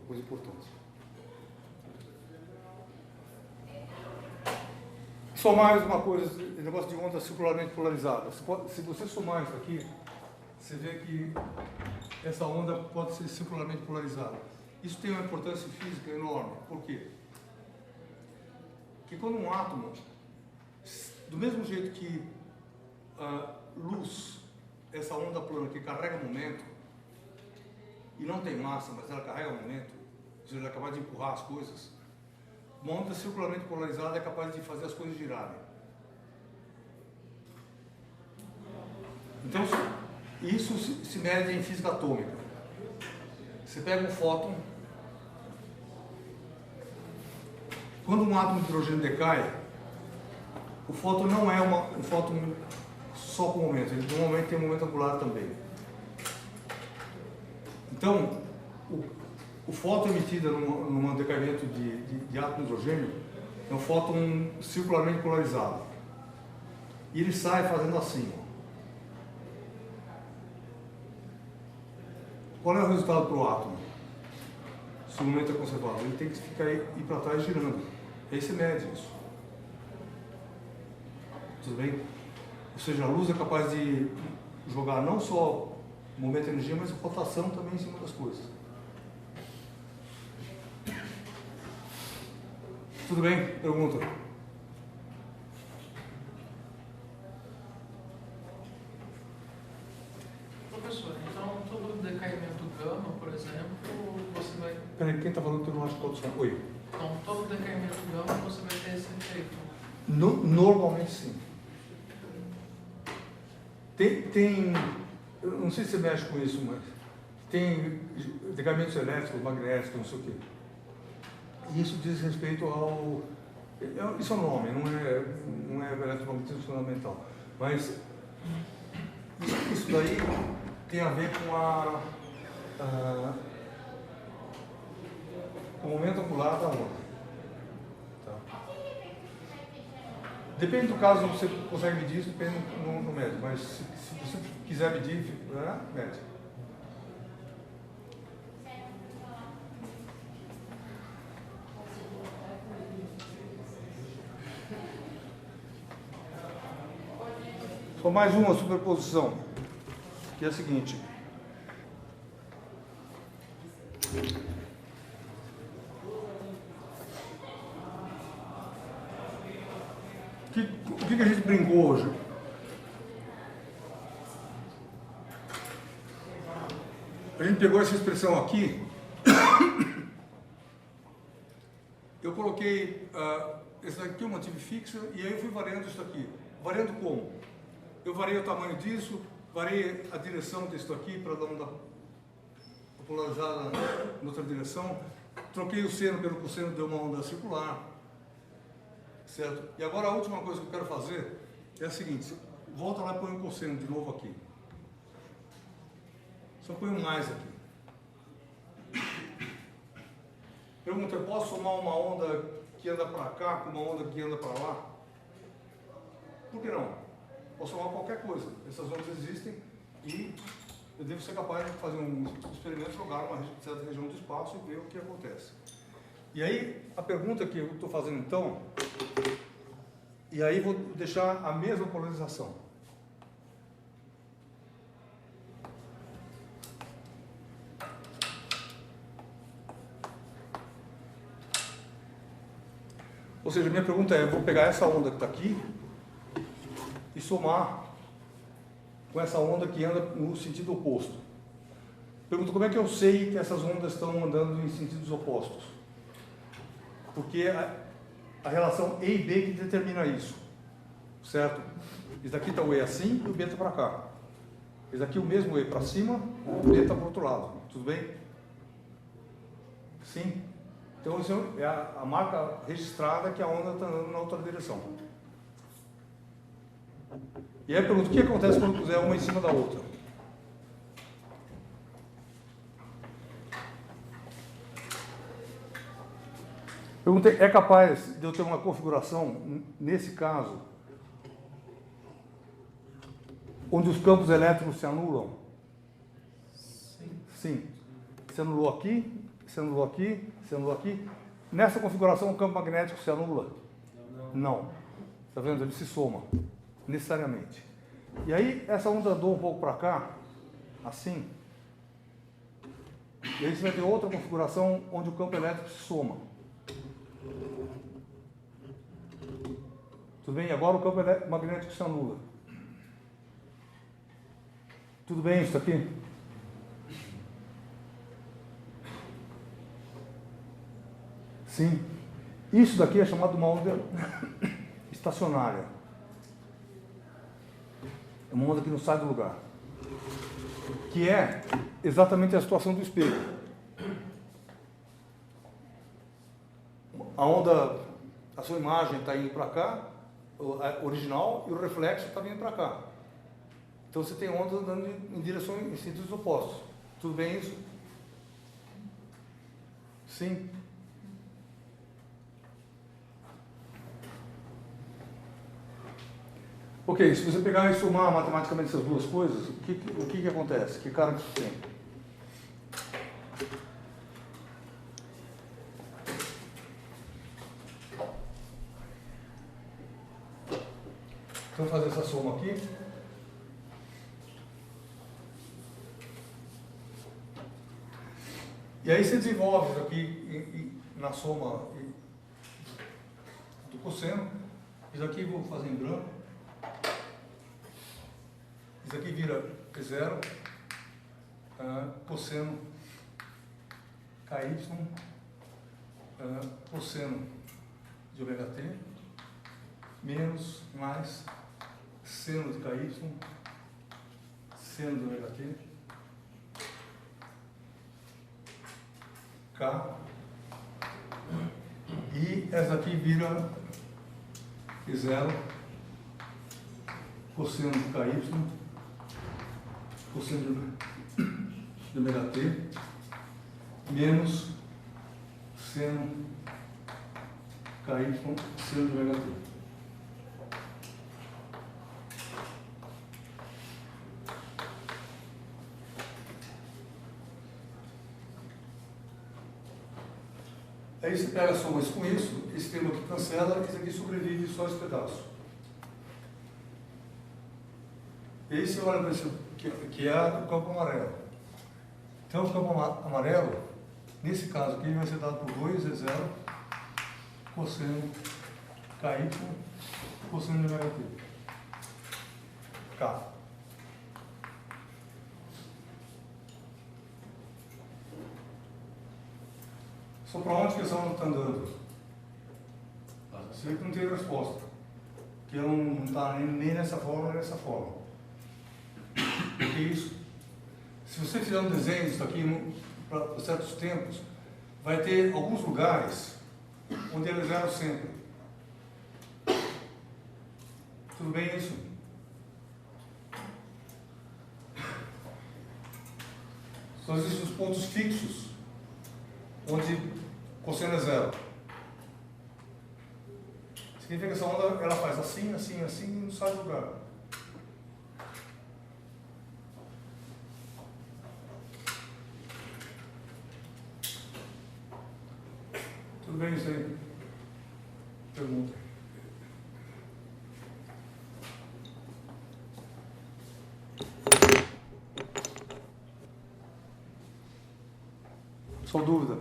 coisa importante. Só mais uma coisa, esse negócio de onda circularmente polarizada. Se você somar isso aqui, você vê que essa onda pode ser circularmente polarizada. Isso tem uma importância física enorme. Por quê? Porque quando um átomo, do mesmo jeito que a luz, essa onda plana que carrega momento, e não tem massa, mas ela carrega momento, ou seja, ela é capaz de empurrar as coisas, uma onda circularmente polarizada é capaz de fazer as coisas girarem. Então, isso se mede em física atômica. Você pega um fóton, quando um átomo de hidrogênio decai, o fóton não é um fóton só com momento, ele normalmente tem um momento angular também. Então, o fóton emitido num decaimento de átomo de hidrogênio é um fóton circularmente polarizado. E ele sai fazendo assim. Ó. Qual é o resultado para o átomo? Se o momento é conservado, ele tem que ficar ir para trás girando. Aí você mede isso. Tudo bem? Ou seja, a luz é capaz de jogar não só momento e energia, mas rotação também em cima das coisas. Tudo bem? Pergunta. Professor, então todo decaimento gama, por exemplo, você vai... Peraí, quem está falando que eu não acho que todos são? Oi. Então, todo decaimento gama você vai ter esse efeito. Normalmente sim. Tem, eu não sei se você mexe com isso, mas tem decaimentos elétricos, magnéticos, não sei o quê. E isso diz respeito ao... Isso é o nome, não é eletromagnetismo fundamental. Mas isso daí tem a ver com o momento angular da onda. Tá? Depende do caso, você consegue medir isso, depende no médio. Mas se você quiser medir, mede. Só mais uma superposição, que é a seguinte. O que a gente brincou hoje? A gente pegou essa expressão aqui, eu coloquei, esse daqui eu mantive fixa, e aí eu fui variando isso aqui. Variando como? Eu variei o tamanho disso, variei a direção disso aqui para dar uma polarizada na outra direção, troquei o seno pelo cosseno, deu uma onda circular, certo? E agora a última coisa que eu quero fazer é a seguinte, volta lá e põe o cosseno de novo aqui. Só põe um mais aqui. Pergunta, eu posso somar uma onda que anda para cá com uma onda que anda para lá? Por que não? Posso somar qualquer coisa. Essas ondas existem e eu devo ser capaz de fazer um experimento, jogar uma certa região do espaço e ver o que acontece. E aí, a pergunta que eu estou fazendo então, e aí vou deixar a mesma polarização. Ou seja, minha pergunta é, eu vou pegar essa onda que está aqui e somar com essa onda que anda no sentido oposto. Pergunta, como é que eu sei que essas ondas estão andando em sentidos opostos? Porque a relação E e B que determina isso, certo? Esse daqui está o E assim e o B está para cá. Esse daqui o mesmo E para cima, o B está para o outro lado. Tudo bem? Sim? Então, isso é a marca registrada que a onda está andando na outra direção. E aí eu pergunto, o que acontece quando puser uma em cima da outra? Perguntei, é capaz de eu ter uma configuração, nesse caso, onde os campos elétricos se anulam? Sim. Se anulou aqui, se anulou aqui, se anulou aqui. Nessa configuração, o campo magnético se anula? Não. Está vendo? Ele se soma, necessariamente. E aí, essa onda andou um pouco para cá, assim. E aí você vai ter outra configuração onde o campo elétrico se soma. Tudo bem? Agora o campo magnético se anula. Tudo bem isso aqui? Sim. Isso daqui é chamado de uma onda estacionária. É uma onda que não sai do lugar. Que é exatamente a situação do espelho. A onda, a sua imagem está indo para cá, a original, e o reflexo está vindo para cá. Então você tem ondas andando em direção, em sentidos opostos. Tudo bem isso? Sim. Ok, se você pegar e somar matematicamente essas duas coisas, o que acontece? Que cara que isso tem? Então, vou fazer essa soma aqui. E aí você desenvolve isso aqui na soma do cosseno. Isso aqui eu vou fazer em branco. Isso aqui vira zero, cosseno KY cosseno de ômega t menos mais seno de ky, seno de ômega t, k, e essa aqui vira zero, cosseno de ky, cosseno de ômega t, menos seno ky, seno de ômega t. Aí você pega a soma com isso, esse termo aqui cancela, esse aqui sobrevive só esse pedaço. E aí você olha para isso, que é o campo amarelo. Então o campo amarelo, nesse caso aqui, vai ser dado por 2 é 0, cosseno ky, cosseno de ômega t. K. Só para onde que essa onda está andando? Você vê que não tem resposta. Que ela não está nem nessa forma, nem nessa forma. Por que isso? Se você fizer um desenho disso aqui para certos tempos, vai ter alguns lugares onde ela é zero sempre. Tudo bem isso? Só existem os pontos fixos, onde cosseno é zero. Significa que essa onda ela faz assim, assim, assim e não sai do lugar. Tudo bem isso aí? Pergunta. Só dúvida?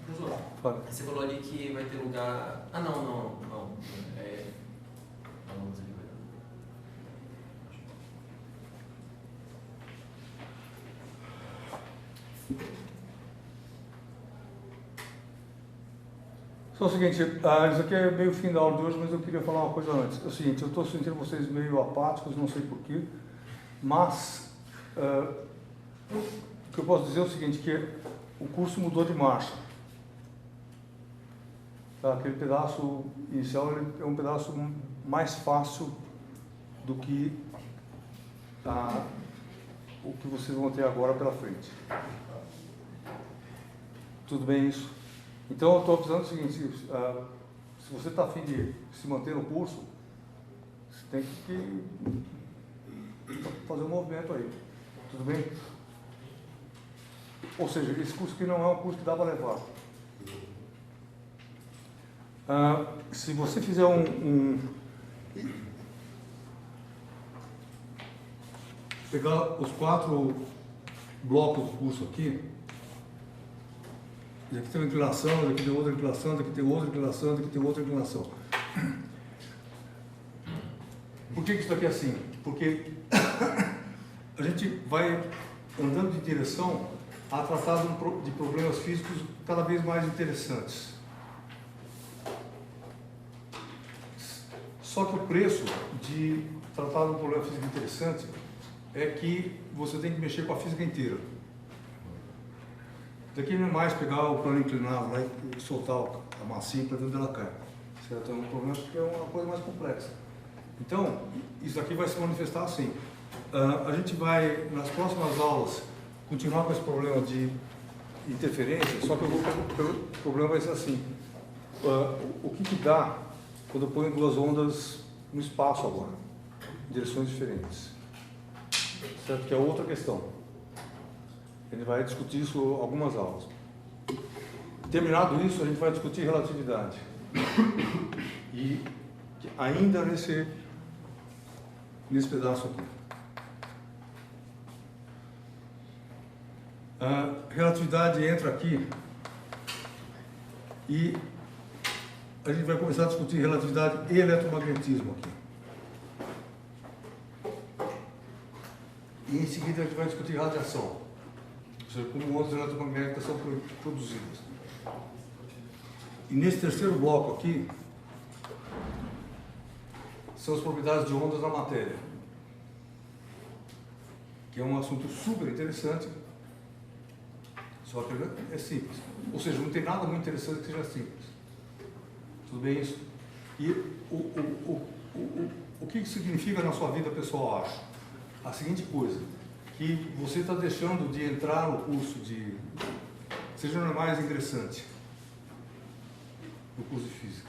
Professor, Fala. você falou ali que vai ter lugar... Ah, não. Vamos ali. Só o seguinte, isso aqui é meio fim da aula de hoje, mas eu queria falar uma coisa antes. É o seguinte, eu estou sentindo vocês meio apáticos, não sei porquê, mas o que eu posso dizer é o seguinte, que o curso mudou de marcha. Tá? Aquele pedaço inicial ele é um pedaço mais fácil do que o que vocês vão ter agora pela frente. Tudo bem isso? Então eu estou avisando o seguinte, se você está a fim de se manter no curso, você tem que fazer um movimento aí. Tudo bem? Ou seja, esse curso aqui não é um curso que dá para levar. Se você fizer pegar os 4 blocos do curso aqui, e aqui tem uma inclinação, aqui tem outra inclinação, aqui tem outra inclinação, aqui tem outra inclinação. Por que isso aqui é assim? Porque a gente vai andando de direção a tratar de problemas físicos cada vez mais interessantes. Só que o preço de tratar de um problema físico interessante é que você tem que mexer com a física inteira. Daqui não é mais pegar o plano inclinado lá e soltar a massinha para dentro dela cair. Certo? É um problema que é uma coisa mais complexa. Então, isso aqui vai se manifestar assim. A gente vai, nas próximas aulas, continuar com esse problema de interferência, só que o problema vai ser assim. O que dá quando eu ponho 2 ondas no espaço agora, em direções diferentes? Certo? Que é outra questão. Ele vai discutir isso algumas aulas. Terminado isso, a gente vai discutir relatividade. E ainda nesse pedaço aqui. A relatividade entra aqui e a gente vai começar a discutir relatividade e eletromagnetismo aqui. E em seguida a gente vai discutir radiação, ou seja, como ondas eletromagnéticas são produzidas. E nesse terceiro bloco aqui, são as propriedades de ondas da matéria, que é um assunto super interessante, só que é simples. Ou seja, não tem nada muito interessante que seja simples. Tudo bem isso? E o que significa na sua vida pessoal, acho? A seguinte coisa, que você está deixando de entrar no curso de... Seja mais ingressante no curso de física.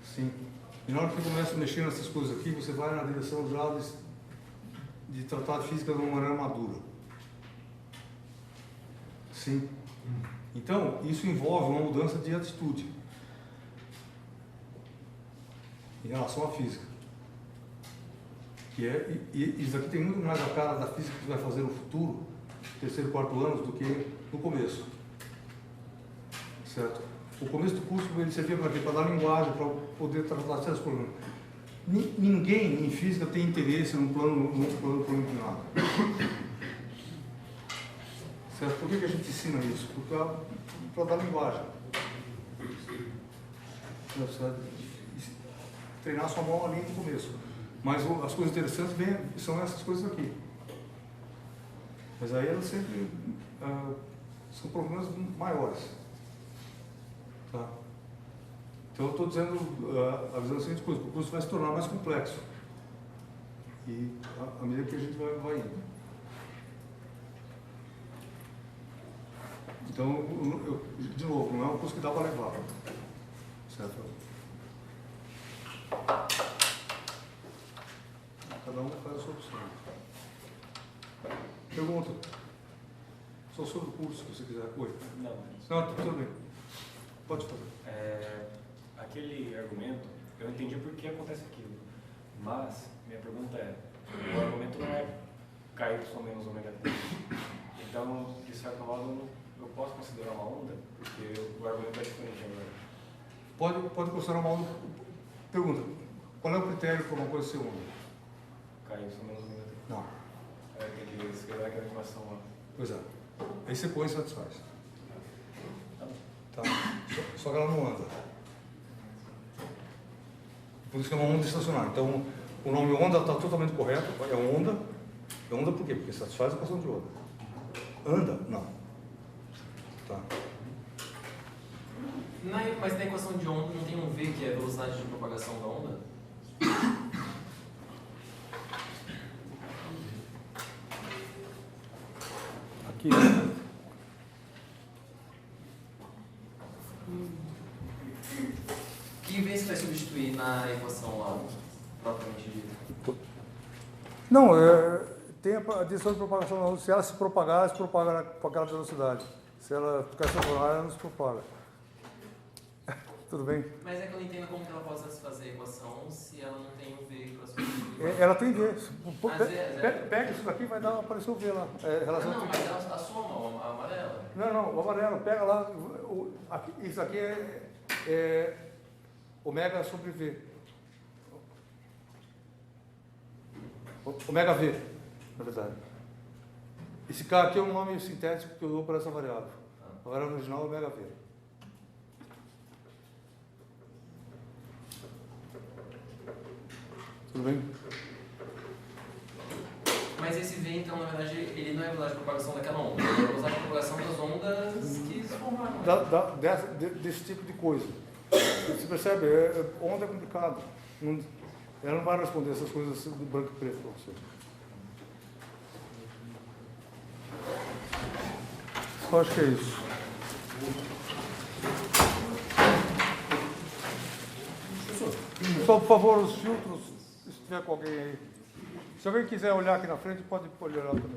Sim. E na hora que você começa a mexer nessas coisas aqui, você vai na direção já de tratar a física de uma maneira madura. Sim. Então, isso envolve uma mudança de atitude em relação à física. E isso aqui tem muito mais a cara da física que você vai fazer no futuro, terceiro e quarto anos, do que no começo. Certo? O começo do curso ele servia para quê? Para dar linguagem, para poder tratar certos problemas. Ninguém em física tem interesse num plano inclinado. Certo? Por que a gente ensina isso? Porque para dar linguagem. Certo? Treinar sua mão ali no começo. Mas as coisas interessantes são essas coisas aqui. Mas aí elas sempre são problemas maiores. Tá? Então eu estou dizendo, avisando a seguinte coisa, o curso vai se tornar mais complexo. E à medida que a gente vai indo. Então, de novo, não é um curso que dá para levar. Certo? Cada um faz a sua opção. Pergunta. Só sobre o curso, se você quiser. Oi. Não, tudo bem. Pode fazer. Aquele argumento, eu entendi por que acontece aquilo. Mas, minha pergunta é, o argumento não é KY menos ômega t. Então, de certo modo, eu posso considerar uma onda? Porque o argumento é diferente agora. Pode considerar uma onda. Pergunta. Qual é o critério para uma coisa ser onda? KY menos ômega t. Não. Tem que escrever aquela equação lá. Pois é. Aí você põe e satisfaz. Tá. Só que ela não anda. Por isso que é uma onda estacionária. Então, o nome onda está totalmente correto. É onda. É onda por quê? Porque satisfaz a equação de onda. Anda? Não. Tá. Mas na equação de onda não tem um V que é a velocidade de propagação da onda? Aqui. Que V você vai substituir na equação lá, propriamente dita? Não, tem a direção de propagação da onda. Se ela se propaga com aquela velocidade. Se ela ficar estacionária, ela não se propaga. Tudo bem? Mas é que eu não entendo como que ela possa se fazer a equação se ela não tem um V para substituir. Ela tem V. Pega isso daqui, vai aparecer o V lá. Não, mas ela soma a amarela. Não, o amarelo, pega lá. Isso aqui é ômega sobre V. Ômega V, na verdade. Esse K aqui é um nome sintético que eu dou para essa variável. A variável original é ômega V. Tudo bem? Mas esse V, então, na verdade, ele não é a velocidade de propagação daquela onda. Ele é a velocidade de propagação das ondas que se formaram. Desse tipo de coisa. Você percebe? Onda é complicado. Ela não vai responder essas coisas do branco e preto para você. Eu acho que é isso. Só, por favor, os filtros, se tiver com alguém aí. Se alguém quiser olhar aqui na frente, pode olhar também.